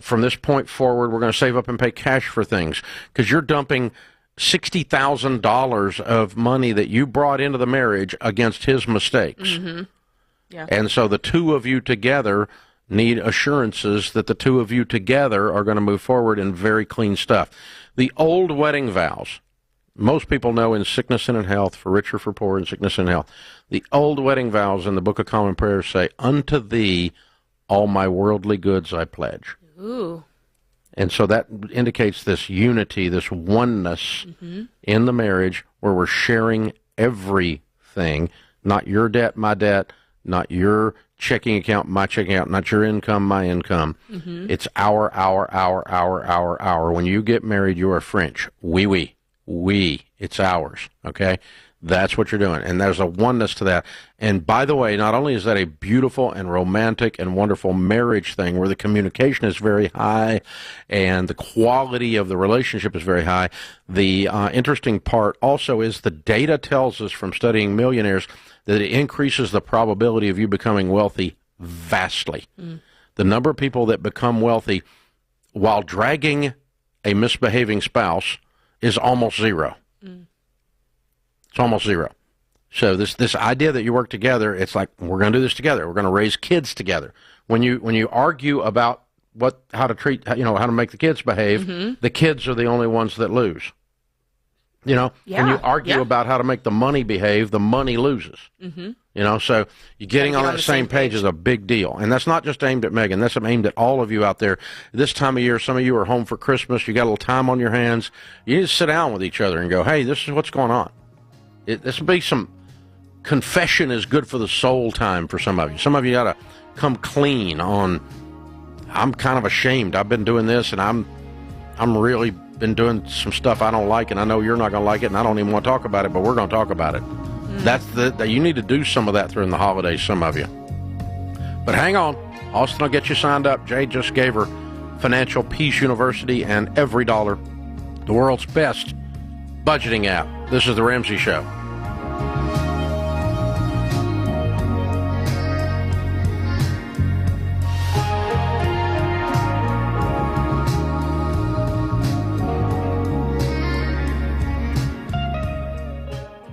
From this point forward, we're going to save up and pay cash for things because you're dumping $60,000 of money that you brought into the marriage against his mistakes. Mm-hmm. Yeah. And so the two of you together need assurances that the two of you together are going to move forward in very clean stuff. The old wedding vows, most people know in sickness and in health, for rich or for poor, in sickness and health. The old wedding vows in the Book of Common Prayer say, unto thee all my worldly goods I pledge. Ooh. And so that indicates this unity, this oneness in the marriage where we're sharing everything, not your debt, my debt, not your checking account, my checking account, not your income, my income. It's our. When you get married, you are French. We. It's ours, okay? That's what you're doing, and there's a oneness to that. And by the way, not only is that a beautiful and romantic and wonderful marriage thing where the communication is very high and the quality of the relationship is very high, the interesting part also is the data tells us from studying millionaires that it increases the probability of you becoming wealthy vastly. The number of people that become wealthy while dragging a misbehaving spouse is almost zero. It's almost zero. So this idea that you work together, it's like, we're going to do this together. We're going to raise kids together. When you argue about how to treat, how to make the kids behave, the kids are the only ones that lose. When you argue about how to make the money behave, the money loses. So you getting on that same page is a big deal. And that's not just aimed at Megan. That's aimed at all of you out there. This time of year, some of you are home for Christmas. You got a little time on your hands. You need to sit down with each other and go, hey, this is what's going on. This will be some confession is good for the soul time for some of you. Some of you got to come clean on, I'm kind of ashamed. I've been doing this, and I'm really been doing some stuff I don't like, and I know you're not going to like it, and I don't even want to talk about it, but we're going to talk about it. That's you need to do some of that during the holidays, some of you. But hang on. Austin will get you signed up. Jay just gave her Financial Peace University and Every Dollar, the world's best budgeting app. This is The Ramsey Show.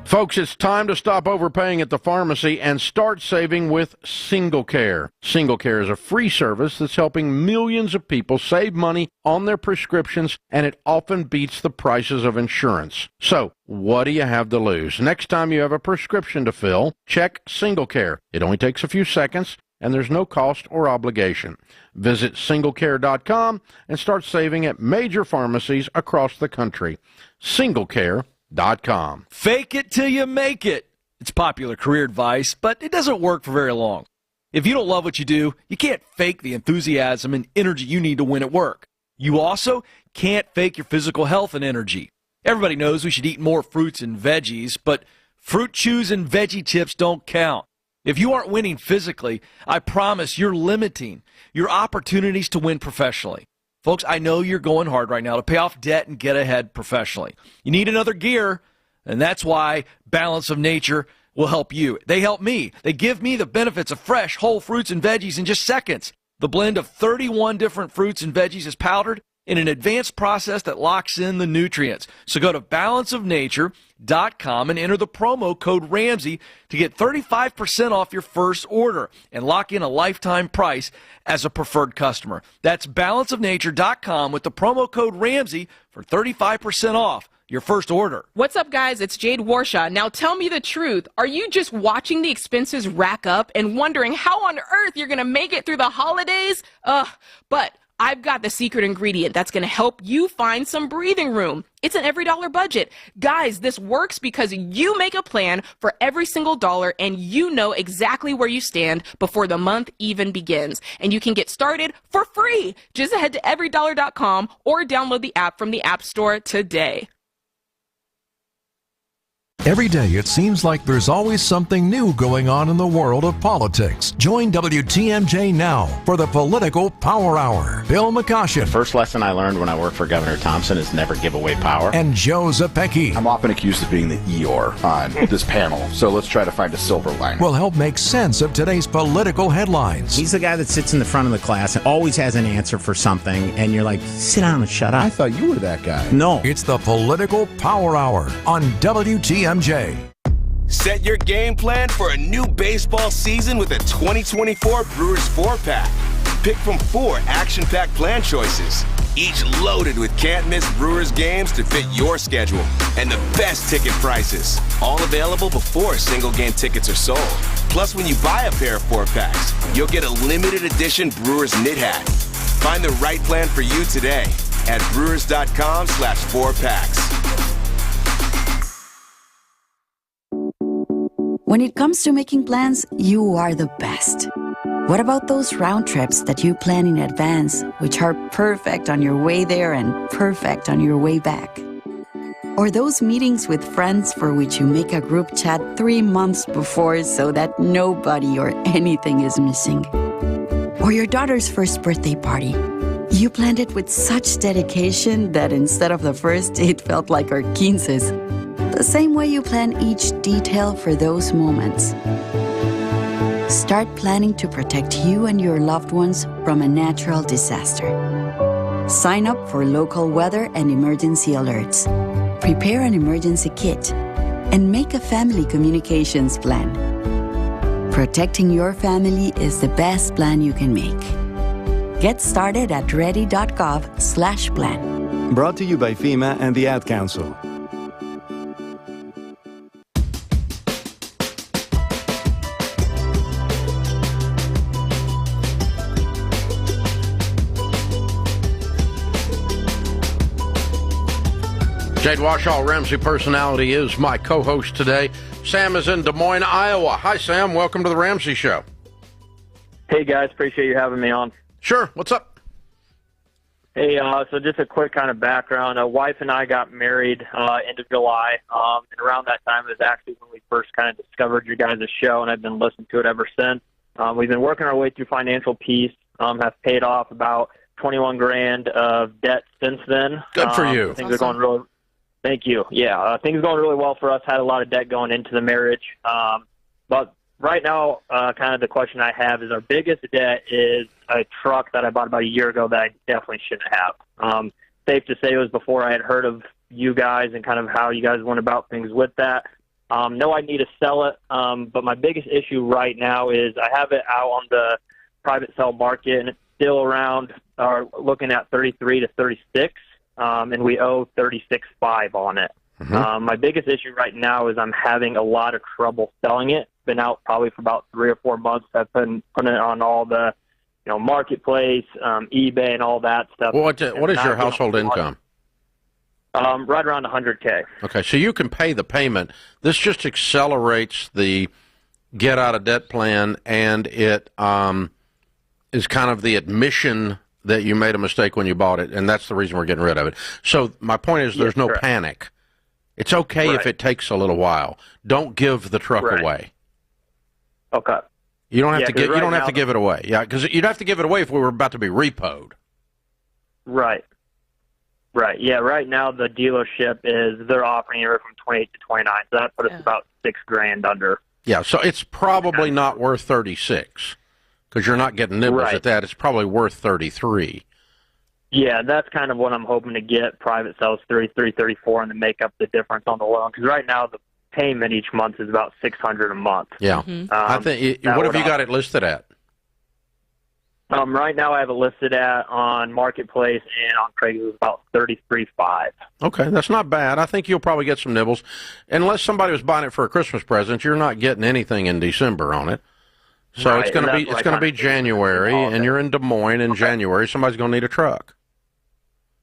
Folks, it's time to stop overpaying at the pharmacy and start saving with Single Care. Single Care is a free service that's helping millions of people save money on their prescriptions, and it often beats the prices of insurance. So, what do you have to lose? Next time you have a prescription to fill, check Single Care. It only takes a few seconds, and there's no cost or obligation. Visit singlecare.com and start saving at major pharmacies across the country. SingleCare.com. Fake it till you make it. It's popular career advice, but it doesn't work for very long. If you don't love what you do, you can't fake the enthusiasm and energy you need to win at work. You also can't fake your physical health and energy. Everybody knows we should eat more fruits and veggies, but fruit chews and veggie chips don't count. If you aren't winning physically, I promise you're limiting your opportunities to win professionally. Folks, I know you're going hard right now to pay off debt and get ahead professionally. You need another gear, and that's why Balance of Nature will help you. They help me. They give me the benefits of fresh, whole fruits and veggies in just seconds. The blend of 31 different fruits and veggies is powdered in an advanced process that locks in the nutrients. So go to balanceofnature.com and enter the promo code Ramsey to get 35% off your first order and lock in a lifetime price as a preferred customer. That's balanceofnature.com with the promo code Ramsey for 35% off your first order. What's up, guys? It's Jade Warshaw. Now tell me the truth. Are you just watching the expenses rack up and wondering how on earth you're going to make it through the holidays? But I've got the secret ingredient that's going to help you find some breathing room. It's an every dollar budget. Guys, this works because you make a plan for every single dollar and you know exactly where you stand before the month even begins. And you can get started for free. Just head to everydollar.com or download the app from the App Store today. Every day, it seems like there's always something new going on in the world of politics. Join WTMJ now for the Political Power Hour. Bill McCoshen. The first lesson I learned when I worked for Governor Thompson is never give away power. And Joe Zepecki. I'm often accused of being the Eeyore on this panel, so let's try to find a silver lining. Will help make sense of today's political headlines. He's the guy that sits in the front of the class and always has an answer for something, and you're like, sit down and shut up. I thought you were that guy. No. It's the Political Power Hour on WTMJ. Set your game plan for a new baseball season with a 2024 Brewers 4-pack. Pick from 4 action-packed plan choices, each loaded with can't-miss Brewers games to fit your schedule and the best ticket prices. All available before single-game tickets are sold. Plus, when you buy a pair of 4-packs, you'll get a limited edition Brewers knit hat. Find the right plan for you today at brewers.com/4packs. When it comes to making plans, you are the best. What about those round trips that you plan in advance, which are perfect on your way there and perfect on your way back? Or those meetings with friends for which you make a group chat 3 months before so that nobody or anything is missing? Or your daughter's first birthday party. You planned it with such dedication that instead of the first, it felt like our 15's. The same way you plan each detail for those moments. Start planning to protect you and your loved ones from a natural disaster. Sign up for local weather and emergency alerts. Prepare an emergency kit and make a family communications plan. Protecting your family is the best plan you can make. Get started at ready.gov/plan. Brought to you by FEMA and the Ad Council. Jade Washaw, Ramsey Personality, is my co-host today. Sam is in Des Moines, Iowa. Hi, Sam. Welcome to the Ramsey Show. Hey, guys. Appreciate you having me on. Sure. What's up? Hey, so just a quick kind of background. A wife and I got married end of July, and around that time is actually when we first kind of discovered your guys' show, and I've been listening to it ever since. We've been working our way through financial peace, have paid off about $21,000 of debt since then. Good for you. Things are going really. Thank you. Yeah, things are going really well for us. Had a lot of debt going into the marriage, but right now, kind of the question I have is our biggest debt is a truck that I bought about a year ago that I definitely shouldn't have. Safe to say it was before I had heard of you guys and kind of how you guys went about things with that. No, I need to sell it, but my biggest issue right now is I have it out on the private sale market, and it's still around, looking at 33 to 36. And we owe $36,500 on it. Mm-hmm. My biggest issue right now is I'm having a lot of trouble selling it. Been out probably for about 3 or 4 months. I've been putting it on all the, marketplace, eBay, and all that stuff. Well, what is your household income? Right around $100K. Okay, so you can pay the payment. This just accelerates the get out of debt plan, and it is kind of the admission that you made a mistake when you bought it, and that's the reason we're getting rid of it. So my point is there's no panic. It's okay if it takes a little while. Don't give the truck away. Okay. You don't have to give. You don't have to give it away. Yeah, because you'd have to give it away if we were about to be repoed. Right. Right. Yeah. Right now the dealership they're offering anywhere from 28 to 29, so that put us about $6,000 under. Yeah. So it's probably not worth 36. Because you're not getting nibbles at that. It's probably worth 33. Yeah, that's kind of what I'm hoping to get. Private sales 33, 34, and then make up the difference on the loan. Because right now the payment each month is about $600 a month. Yeah, I think. What have you got it listed at? Right now I have it listed on Marketplace and on Craigslist about $33,500. Okay, that's not bad. I think you'll probably get some nibbles, unless somebody was buying it for a Christmas present. You're not getting anything in December on it. So it's going to be January, and you're in Des Moines in January. Somebody's going to need a truck.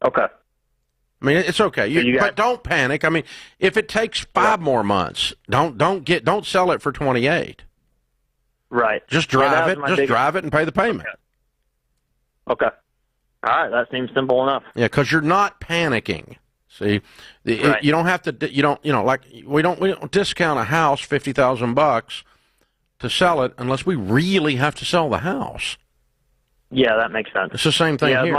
Okay. I mean, it's okay. But don't panic. I mean, if it takes 5 more months, don't sell it for 28. Right. Just drive it. Just drive it and pay the payment. Okay. All right. That seems simple enough. Yeah, because you're not panicking. See, Right. you don't have to. You don't. Like we don't discount a house $50,000 to sell it unless we really have to sell the house. Yeah, that makes sense. It's the same thing here.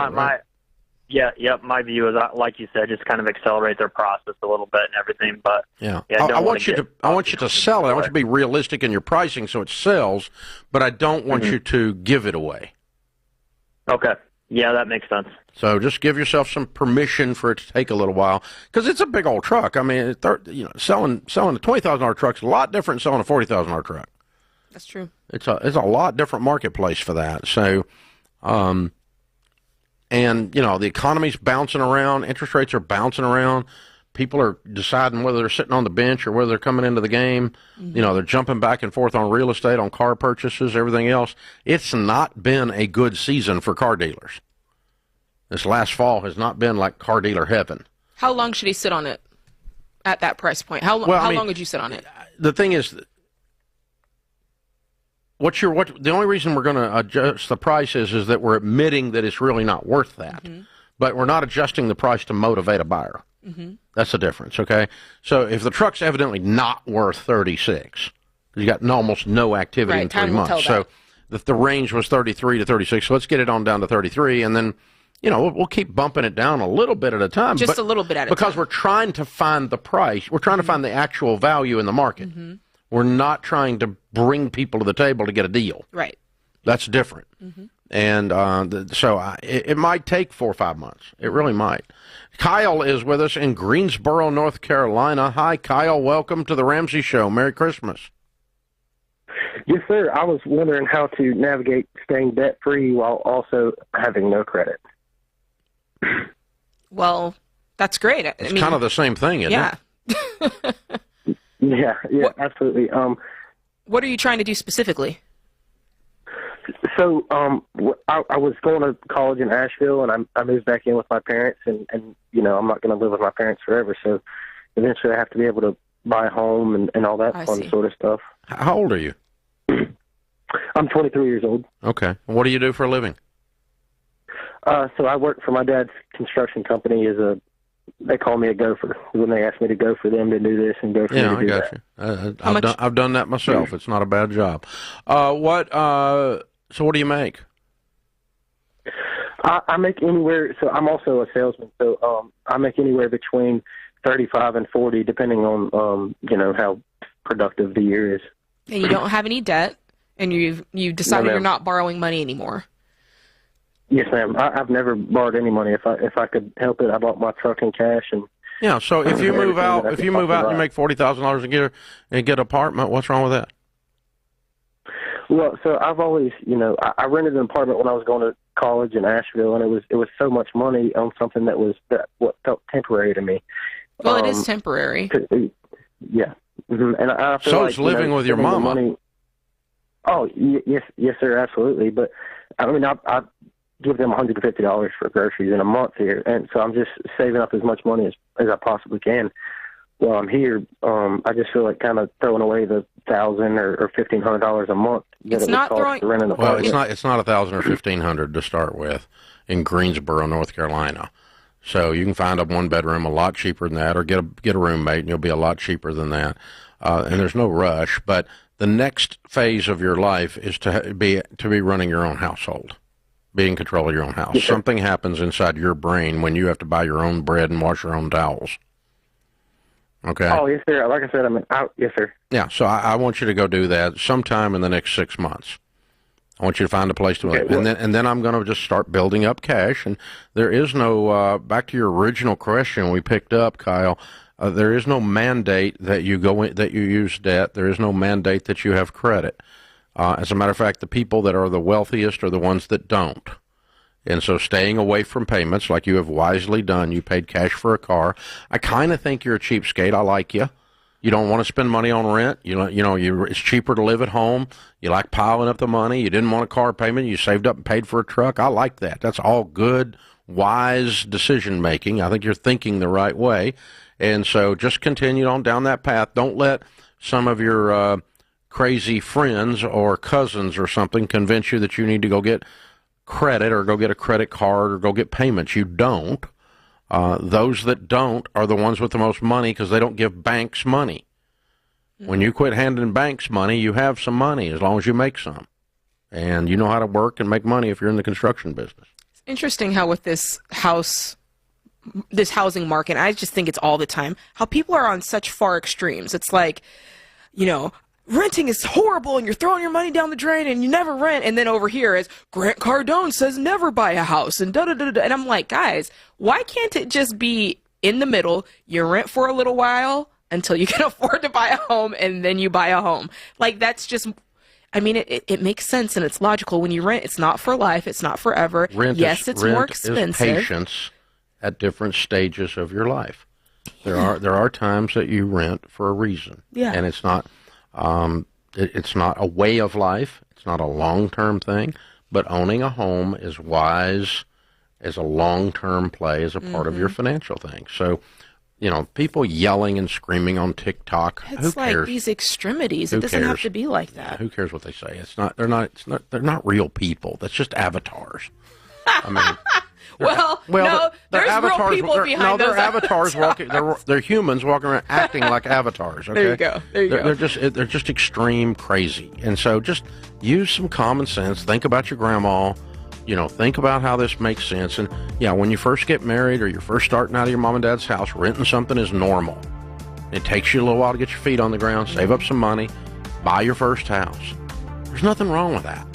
My view is, like you said, just kind of accelerate their process a little bit and everything. But I want you to sell it. I want you to be realistic in your pricing so it sells, but I don't want you to give it away. Okay. Yeah, that makes sense. So just give yourself some permission for it to take a little while, because it's a big old truck. I mean, selling a $20,000 truck is a lot different than selling a $40,000 truck. That's true. It's a lot different marketplace for that. So, and the economy's bouncing around, interest rates are bouncing around. People are deciding whether they're sitting on the bench or whether they're coming into the game. Mm-hmm. They're jumping back and forth on real estate, on car purchases, everything else. It's not been a good season for car dealers. This last fall has not been like car dealer heaven. How long should he sit on it at that price point? How long would you sit on it? The thing is, the only reason we're going to adjust the price is that we're admitting that it's really not worth that. Mm-hmm. But we're not adjusting the price to motivate a buyer. Mm-hmm. That's the difference, okay? So if the truck's evidently not worth 36, you got almost no activity in 3 months. So the range was 33 to 36. So let's get it on down to 33, and then we'll keep bumping it down a little bit at a time. Just a little bit at a time. Because we're trying to find the price. We're trying to find the actual value in the market. Mm-hmm. We're not trying to bring people to the table to get a deal. Right. That's different. Mm-hmm. And so it might take 4 or 5 months. It really might. Kyle is with us in Greensboro, North Carolina. Hi, Kyle. Welcome to the Ramsey Show. Merry Christmas. Yes, sir. I was wondering how to navigate staying debt-free while also having no credit. Well, that's great. It's kind of the same thing, isn't it? Yeah, absolutely. What are you trying to do specifically? So I was going to college in Asheville, and I moved back in with my parents, and I'm not going to live with my parents forever, so eventually I have to be able to buy a home and all that fun sort of stuff. How old are you? I'm 23 years old. Okay. What do you do for a living? So I work for my dad's construction company they call me a gopher when they ask me to go for them to do this and go for me to do that. I got you. I've done that myself. It's not a bad job. So what do you make? I make anywhere. So I'm also a salesman. So I make anywhere between 35 and 40, depending on how productive the year is. And you don't have any debt, and you've decided you're not borrowing money anymore. Yes, ma'am. I've never borrowed any money. If I could help it, I bought my truck in cash. And so if you move out, and you make $40,000 a year and get an apartment, what's wrong with that? Well, so I've always, I rented an apartment when I was going to college in Asheville, and it was so much money on something that what felt temporary to me. Well, it is temporary. Yeah, mm-hmm. And I feel so it's living with your mama. Money, yes, sir, absolutely. But I mean, I give them $150 for groceries in a month here, and so I'm just saving up as much money as I possibly can while I'm here. I just feel like kind of throwing away the $1,000 or $1,500 a month. It's not throwing. Well, it's not $1,000 or $1,500 to start with in Greensboro, North Carolina. So you can find a one-bedroom a lot cheaper than that, or get a roommate, and you'll be a lot cheaper than that. And there's no rush. But the next phase of your life is to be running your own household, be in control of your own house. Yes, something happens inside your brain when you have to buy your own bread and wash your own towels. Okay. Oh, yes, sir. Like I said, yes, sir. Yeah. So I want you to go do that sometime in the next 6 months. I want you to find a place to live, and then I'm going to just start building up cash. And there is no back to your original question we picked up, Kyle. There is no mandate that you use debt. There is no mandate that you have credit. As a matter of fact, the people that are the wealthiest are the ones that don't. And so staying away from payments, like you have wisely done, you paid cash for a car. I kind of think you're a cheapskate. I like you. You don't want to spend money on rent. It's cheaper to live at home. You like piling up the money. You didn't want a car payment. You saved up and paid for a truck. I like that. That's all good, wise decision making. I think you're thinking the right way. And so just continue on down that path. Don't let some of your crazy friends or cousins or something convince you that you need to go get credit or go get a credit card or go get payments. You don't. Those that don't are the ones with the most money because they don't give banks money. When you quit handing banks money, you have some money as long as you make some. And you know how to work and make money if you're in the construction business. It's interesting how with this housing market, I just think it's all the time, how people are on such far extremes. It's like, renting is horrible and you're throwing your money down the drain and you never rent. And then over here is Grant Cardone says never buy a house and da-da-da-da. And I'm like, guys, why can't it just be in the middle? You rent for a little while until you can afford to buy a home and then you buy a home. Like, that's just, I mean, it makes sense and it's logical. When you rent, it's not for life. It's not forever. It's more expensive. Is patience at different stages of your life. Yeah. There are times that you rent for a reason. Yeah. And it's not a way of life. It's not a long-term thing. But owning a home is wise as a long-term play as a part of your financial thing. So, people yelling and screaming on TikTok. It's like these extremities. It doesn't have to be like that. Who cares what they say? They're not real people. That's just avatars. I mean, no, there's real people behind those avatars walking. They're humans walking around acting like avatars. Okay? There you go. They're just extreme crazy. And so just use some common sense. Think about your grandma. Think about how this makes sense. And when you first get married or you're first starting out of your mom and dad's house, renting something is normal. It takes you a little while to get your feet on the ground, save up some money, buy your first house. There's nothing wrong with that.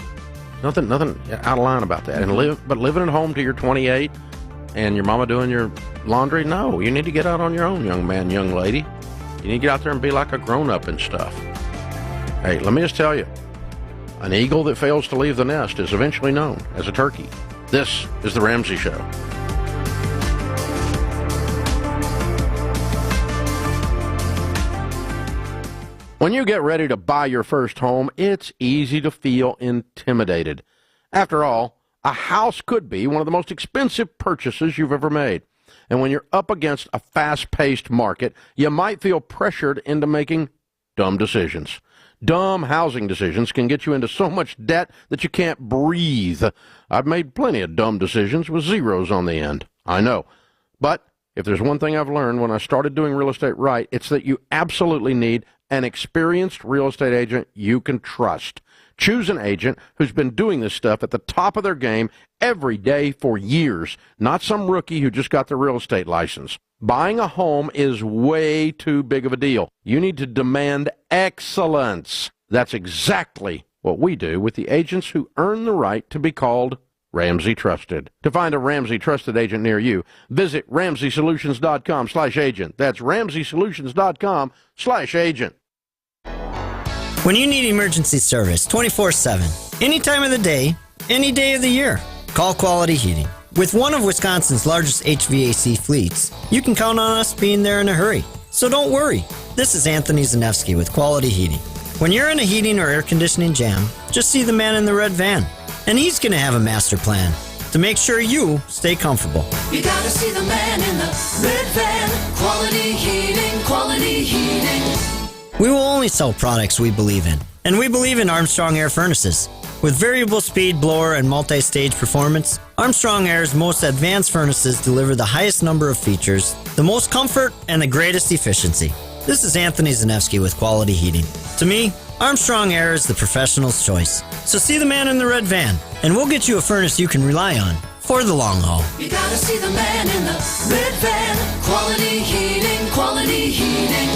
Nothing out of line about that. And living at home till you're 28 and your mama doing your laundry, no, you need to get out on your own, young man, young lady. You need to get out there and be like a grown-up and stuff. Hey, let me just tell you, an eagle that fails to leave the nest is eventually known as a turkey. This is The Ramsey Show. When you get ready to buy your first home, it's easy to feel intimidated. After all, a house could be one of the most expensive purchases you've ever made. And when you're up against a fast-paced market, you might feel pressured into making dumb decisions. Dumb housing decisions can get you into so much debt that you can't breathe. I've made plenty of dumb decisions with zeros on the end. I know. But if there's one thing I've learned when I started doing real estate right, it's that you absolutely need an experienced real estate agent you can trust. Choose an agent who's been doing this stuff at the top of their game every day for years, not some rookie who just got their real estate license. Buying a home is way too big of a deal. You need to demand excellence. That's exactly what we do with the agents who earn the right to be called Ramsey Trusted. To find a Ramsey Trusted agent near you, visit RamseySolutions.com/agent. That's RamseySolutions.com/agent. When you need emergency service 24/7, any time of the day, any day of the year, call Quality Heating. With one of Wisconsin's largest HVAC fleets, you can count on us being there in a hurry. So don't worry. This is Anthony Zanevsky with Quality Heating. When you're in a heating or air conditioning jam, just see the man in the red van. And he's going to have a master plan to make sure you stay comfortable. You gotta see the man in the red van. Quality Heating, Quality Heating. We will only sell products we believe in. And we believe in Armstrong Air Furnaces. With variable speed blower and multi-stage performance, Armstrong Air's most advanced furnaces deliver the highest number of features, the most comfort, and the greatest efficiency. This is Anthony Zanevsky with Quality Heating. To me, Armstrong Air is the professional's choice. So see the man in the red van, and we'll get you a furnace you can rely on for the long haul. You gotta see the man in the red van. Quality Heating, Quality Heating.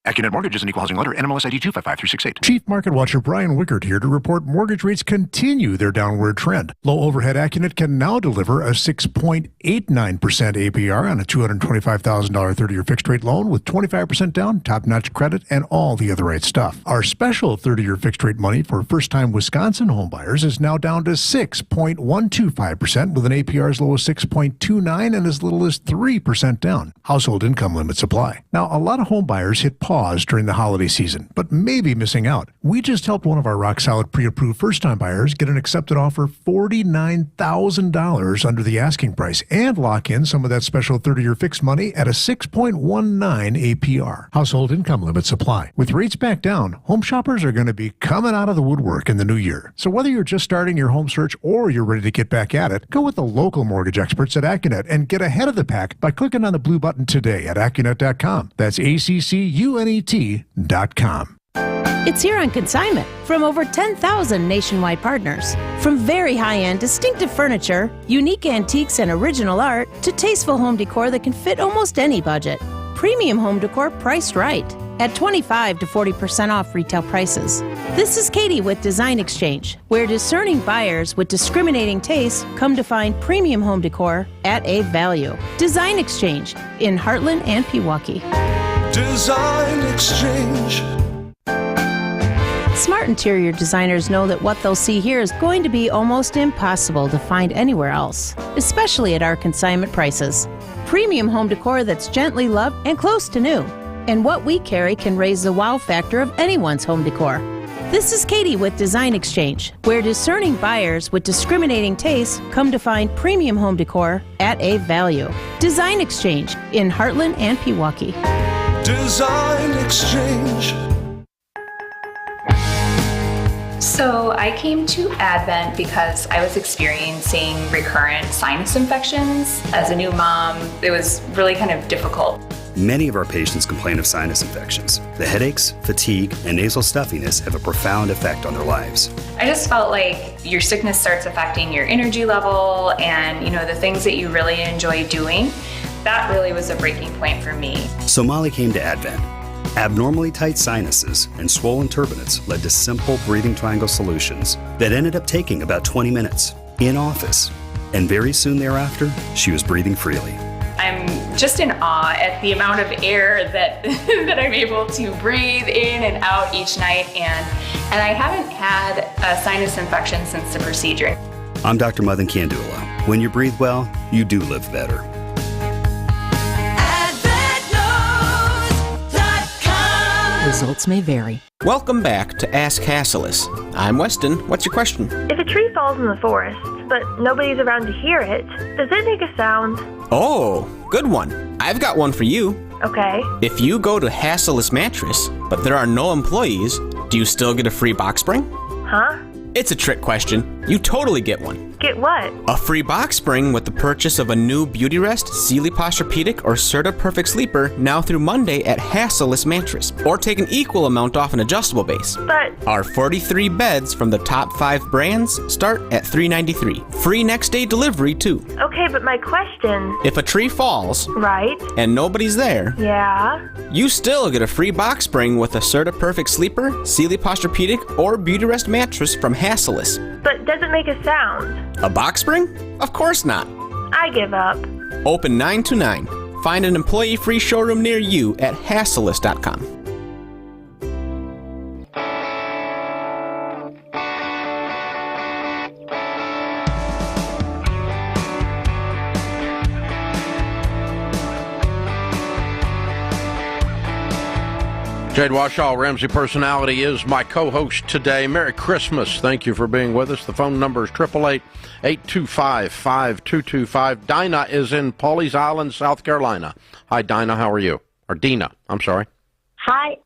AccuNet Mortgage is an equal housing lender. NMLS ID 255368. Chief Market Watcher Brian Wickert here to report mortgage rates continue their downward trend. Low overhead AccuNet can now deliver a 6.89% APR on a $225,000 30-year fixed rate loan with 25% down, top-notch credit, and all the other right stuff. Our special 30-year fixed rate money for first-time Wisconsin homebuyers is now down to 6.125% with an APR as low as 6.29 and as little as 3% down. Household income limits apply. Now, a lot of homebuyers hit pause pause during the holiday season, but may be missing out. We just helped one of our rock-solid pre-approved first-time buyers get an accepted offer $49,000 under the asking price and lock in some of that special 30-year fixed money at a 6.19 APR. Household income limits apply. With rates back down, home shoppers are going to be coming out of the woodwork in the new year. So whether you're just starting your home search or you're ready to get back at it, go with the local mortgage experts at Accunet and get ahead of the pack by clicking on the blue button today at Accunet.com. That's ACCUNET.com. It's here on consignment from over 10,000 nationwide partners. From very high-end, distinctive furniture, unique antiques and original art, to tasteful home decor that can fit almost any budget. Premium home decor priced right at 25 to 40% off retail prices. This is Katie with Design Exchange, where discerning buyers with discriminating tastes come to find premium home decor at a value. Design Exchange in Heartland and Pewaukee. Design Exchange. Smart interior designers know that what they'll see here is going to be almost impossible to find anywhere else, especially at our consignment prices. Premium home decor that's gently loved and close to new. And what we carry can raise the wow factor of anyone's home decor. This is Katie with Design Exchange, where discerning buyers with discriminating tastes come to find premium home decor at a value. Design Exchange in Heartland and Pewaukee. Design Exchange. So I came to Advent because I was experiencing recurrent sinus infections. As a new mom, it was really kind of difficult. Many of our patients complain of sinus infections. The headaches, fatigue, and nasal stuffiness have a profound effect on their lives. I just felt like your sickness starts affecting your energy level and, the things that you really enjoy doing. That really was a breaking point for me. So Molly came to Advent. Abnormally tight sinuses and swollen turbinates led to simple breathing triangle solutions that ended up taking about 20 minutes in office. And very soon thereafter, she was breathing freely. I'm just in awe at the amount of air that that I'm able to breathe in and out each night, and I haven't had a sinus infection since the procedure. I'm Dr. Madan Kandula. When you breathe well, you do live better. Results may vary. Welcome back to Ask Hasselus. I'm Weston. What's your question? If a tree falls in the forest, but nobody's around to hear it, does it make a sound? Oh, good one. I've got one for you. Okay. If you go to Hasselus Mattress, but there are no employees, do you still get a free box spring? Huh? It's a trick question. You totally get one. Get what? A free box spring with the purchase of a new Beauty Rest, Sealy Posturepedic, or Serta Perfect Sleeper now through Monday at Hasselus Mattress. Or take an equal amount off an adjustable base. But our 43 beds from the top 5 brands start at $393. Free next day delivery too. Okay, but my question... If a tree falls... Right. And nobody's there... Yeah? You still get a free box spring with a Serta Perfect Sleeper, Sealy Posturepedic, or Beauty Rest mattress from Hasselus. But does it make a sound? A box spring? Of course not. I give up. Open 9 to 9. Find an employee-free showroom near you at Hasselus.com. Jade Washaw, Ramsey Personality, is my co-host today. Merry Christmas. Thank you for being with us. The phone number is 888-825-5225. Dinah is in Pawleys Island, South Carolina. Hi, Dinah. How are you? Or Dina. I'm sorry. Hi,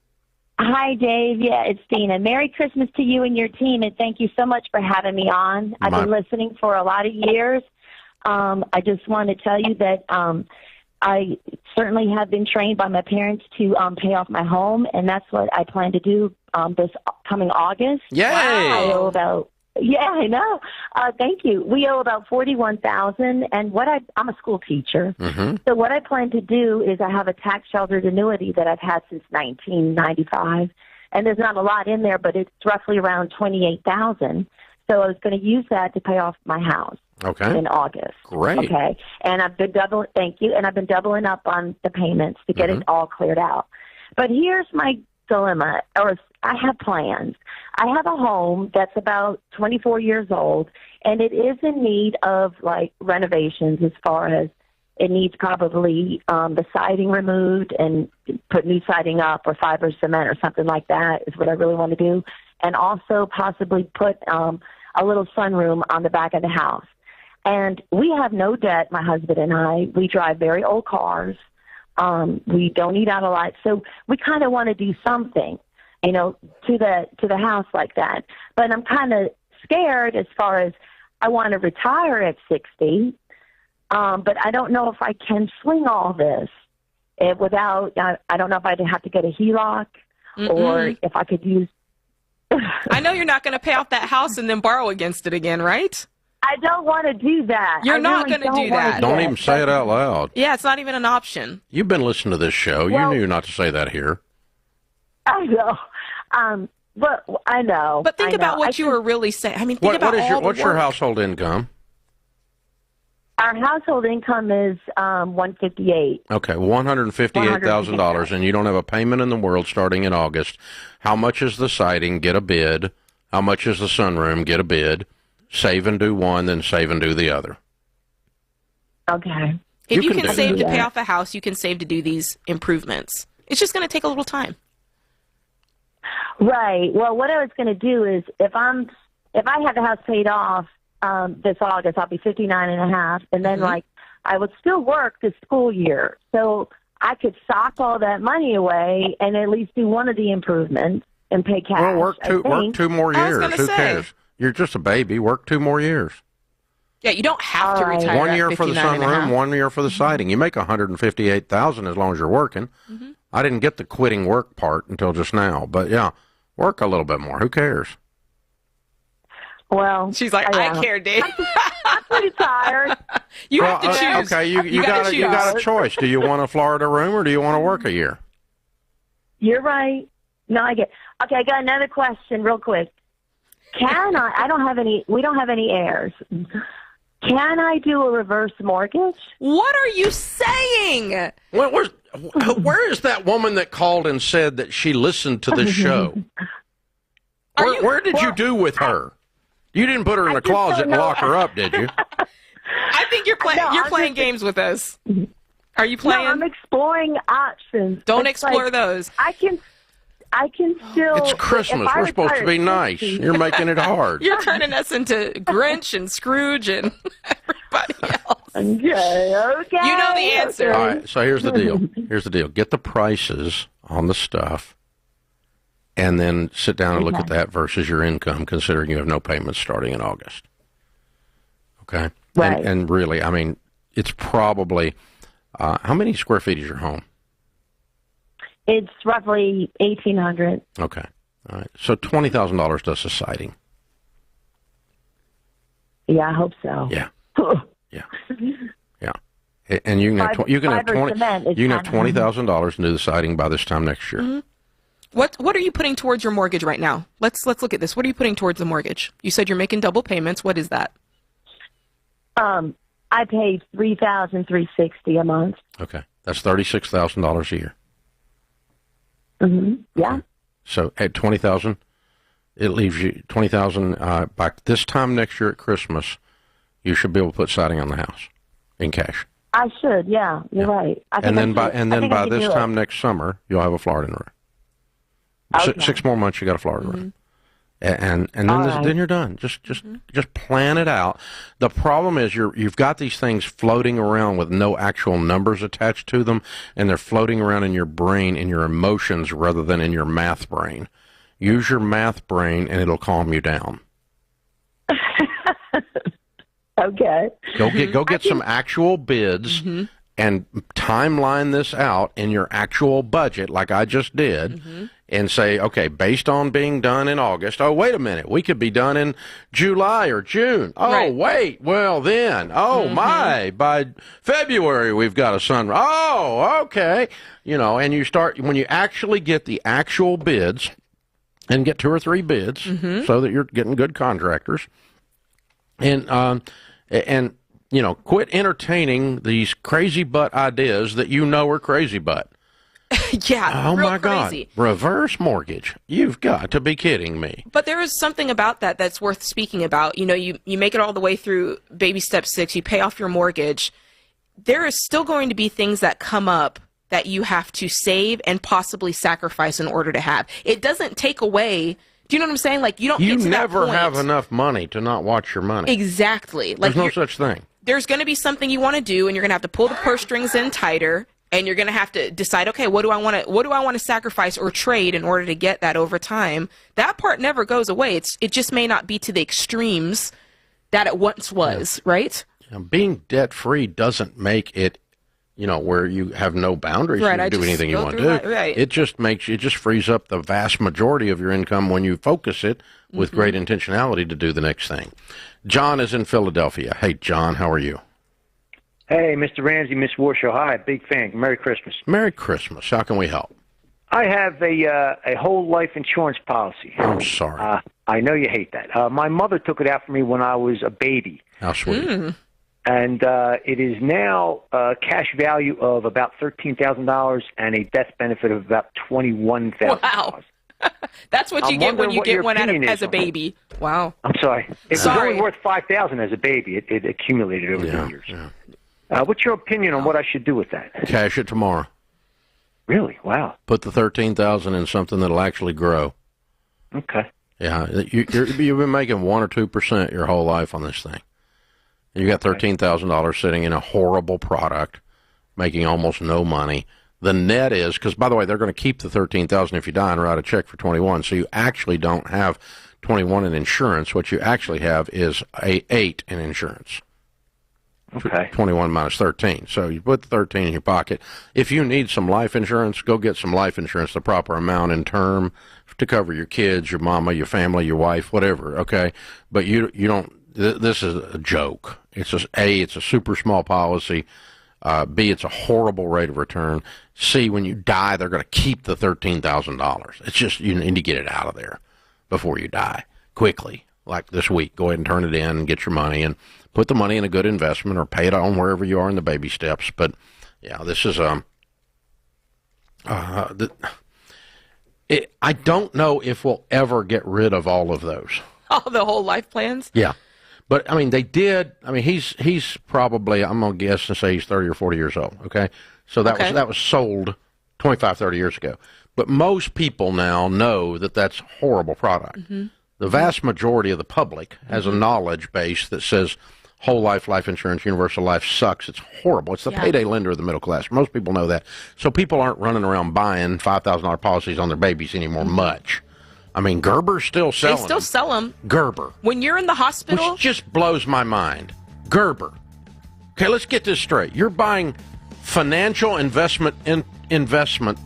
Dave. Yeah, it's Dina. Merry Christmas to you and your team, and thank you so much for having me on. I've been listening for a lot of years. I just want to tell you that I certainly have been trained by my parents to pay off my home, and that's what I plan to do this coming August. Yay! I owe about, I know. Thank you. We owe about $41,000, and I'm a school teacher. Mm-hmm. So what I plan to do is I have a tax sheltered annuity that I've had since 1995, and there's not a lot in there, but it's roughly around $28,000. So I was going to use that to pay off my house. Okay. In August. Great. Okay. And I've been thank you, and I've been doubling up on the payments to get it all cleared out. But here's my dilemma, or I have plans. I have a home that's about 24 years old, and it is in need of, renovations as far as it needs probably the siding removed and put new siding up, or fiber cement or something like that is what I really want to do. And also possibly put a little sunroom on the back of the house. And we have no debt, my husband and I. We drive very old cars. We don't eat out a lot. So we kind of want to do something, you know, to the house like that. But I'm kind of scared as far as I want to retire at 60. But I don't know if I can swing all this without, I don't know if I'd have to get a HELOC or if I could use. I know you're not going to pay off that house and then borrow against it again, right? I don't want to do that. You're not going to do that. Don't even say it out loud. Yeah, it's not even an option. You've been listening to this show. Well, you knew not to say that here. I know. But I know. But think about what you were really saying. I mean, think about what's your household income? Our household income is $158,000. Okay, $158,000, and you don't have a payment in the world starting in August. How much is the siding? Get a bid. How much is the sunroom? Get a bid. Save and do one, then save and do the other. Okay. If you can save to pay off a house, you can save to do these improvements. It's just going to take a little time. Right. Well, what I was going to do is if I have the house paid off this August, I'll be 59 and a half, and then like I would still work this school year, so I could sock all that money away and at least do one of the improvements and pay cash. Well, work two more years. Who cares? You're just a baby. Work 2 more years. Yeah, you don't have to retire. 1 year for the sunroom, 1 year for the siding. You make $158,000 as long as you're working. I didn't get the quitting work part until just now, but yeah, work a little bit more. Who cares? Well, she's like, I care, Dave. I'm pretty tired. You have to choose. Okay, you got a choice. Do you want a Florida room or do you want to work a year? You're right. No, I get. Okay, I got another question, real quick. Can I don't have any. We don't have any heirs. Can I do a reverse mortgage? What are you saying? Where is that woman that called and said that she listened to the show? Where did you do with her? You didn't put her in a closet and lock her up, did you? I think you're playing. You're playing games with us. Are you playing? No, I'm exploring options. Don't explore those. I can still. It's Christmas. We're supposed to be nice. You're making it hard. You're turning us into Grinch and Scrooge and everybody else. Okay. You know the answer. All right. So here's the deal. Get the prices on the stuff, and then sit down and look at that versus your income, considering you have no payments starting in August. Okay. Right. And really, I mean, it's probably how many square feet is your home? It's roughly 1,800. Okay. All right. So $20,000 does the siding. Yeah, I hope so. Yeah. Yeah. Yeah. And you can have $20,000 to do the siding by this time next year. Mm-hmm. What are you putting towards your mortgage right now? Let's look at this. What are you putting towards the mortgage? You said you're making double payments. What is that? I pay $3,360 a month. Okay. That's $36,000 a year. Yeah. Okay. So at $20,000, it leaves you $20,000 by this time next year at Christmas. You should be able to put siding on the house in cash. I should. Yeah, you're right. And then by this time next summer, you'll have a Florida room. Okay. 6 more months, you got a Florida room. And then you're done. Just plan it out. The problem is you've got these things floating around with no actual numbers attached to them, and they're floating around in your brain, in your emotions, rather than in your math brain. Use your math brain, and it'll calm you down. Okay. Go get some actual bids and timeline this out in your actual budget, like I just did. And say, okay, based on being done in August, oh, wait a minute, we could be done in July or June. Oh, wait, well then, my, by February we've got a sunrise. Oh, okay. And you start, when you actually get the actual bids, and get 2 or 3 bids so that you're getting good contractors, and quit entertaining these crazy butt ideas that are crazy butt. Yeah, oh real my crazy. God, reverse mortgage. You've got to be kidding me. But there is something about that that's worth speaking about. You make it all the way through baby step 6, you pay off your mortgage. there is still going to be things that come up that you have to save and possibly sacrifice in order to have. It doesn't take away. Do you know what I'm saying? Like, you don't get to never that point. have enough money to not watch your money. Exactly. Like, there's no such thing. There's going to be something you want to do, and you're going to have to pull the purse strings in tighter, and you're going to have to decide, okay, what do I want to sacrifice or trade in order to get that over time? That part never goes away. It just may not be to the extremes that it once was, right? Being debt-free doesn't make it, where you have no boundaries to do anything you want to do. Right. It just frees up the vast majority of your income when you focus it with great intentionality to do the next thing. John is in Philadelphia. Hey, John, how are you? Hey, Mr. Ramsey, Miss Warshaw. Hi, big fan. Merry Christmas. Merry Christmas. How can we help? I have a whole life insurance policy. I'm sorry. I know you hate that. My mother took it out for me when I was a baby. How sweet. And it is now a cash value of about $13,000 and a death benefit of about $21,000. Wow. That's what you get when you get one as a baby. Wow. I'm sorry. It was only worth $5,000 as a baby. It accumulated over the years. Yeah. What's your opinion on what I should do with that? Cash it tomorrow. Really? Wow. Put the $13,000 in something that'll actually grow. Okay. Yeah, you've been making 1 or 2% your whole life on this thing. You got $13,000 sitting in a horrible product, making almost no money. The net is, because by the way, they're going to keep the $13,000 if you die and write a check for 21. So you actually don't have 21 in insurance. What you actually have is 8 in insurance. Okay. 21 minus 13. So you put the 13 in your pocket. If you need some life insurance, go get some life insurance, the proper amount in term to cover your kids, your mama, your family, your wife, whatever. Okay. But you don't. This is a joke. It's just it's a super small policy. B, it's a horrible rate of return. C, when you die, they're going to keep the $13,000. It's just, you need to get it out of there before you die quickly. Like this week, go ahead and turn it in and get your money and put the money in a good investment or pay it on wherever you are in the baby steps. But yeah, this is I don't know if we'll ever get rid of all of those. All the whole life plans? Yeah. But, I mean, they did. I mean, he's probably, I'm going to guess and say he's 30 or 40 years old, okay? So that was sold 25, 30 years ago. But most people now know that that's a horrible product. Mm-hmm. The vast majority of the public has a knowledge base that says whole life insurance, universal life sucks. It's horrible. It's the payday lender of the middle class. Most people know that. So people aren't running around buying $5,000 policies on their babies anymore much. I mean, Gerber's still selling them. They still sell them. Gerber. When you're in the hospital. Which just blows my mind. Gerber. Okay, let's get this straight. You're buying financial investment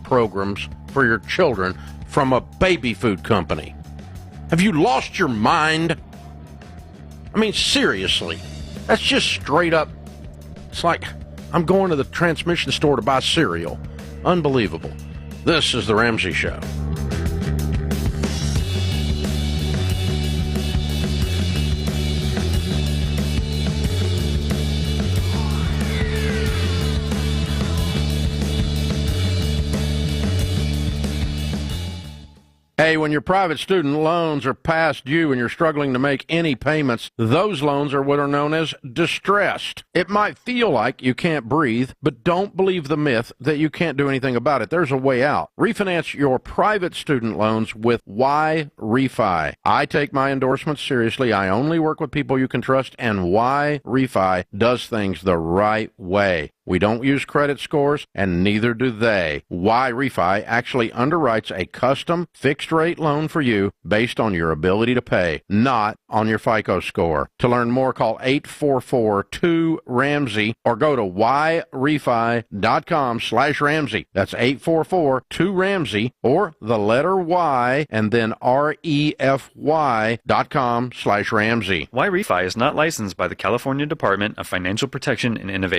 programs for your children from a baby food company. Have you lost your mind? I mean, seriously. That's just straight up. It's like I'm going to the transmission store to buy cereal. Unbelievable. This is The Ramsey Show. Hey, when your private student loans are past due and you're struggling to make any payments, those loans are what are known as distressed. It might feel like you can't breathe, but don't believe the myth that you can't do anything about it. There's a way out. Refinance your private student loans with Y Refi. I take my endorsements seriously. I only work with people you can trust, and Y Refi does things the right way. We don't use credit scores, and neither do they. Y Refi actually underwrites a custom fixed-rate loan for you based on your ability to pay, not on your FICO score. To learn more, call 844-2-RAMSEY or go to yrefi.com/Ramsey. That's 844-2-RAMSEY or the letter Y and then REFY.com/Ramsey. Y Refi is not licensed by the California Department of Financial Protection and Innovation.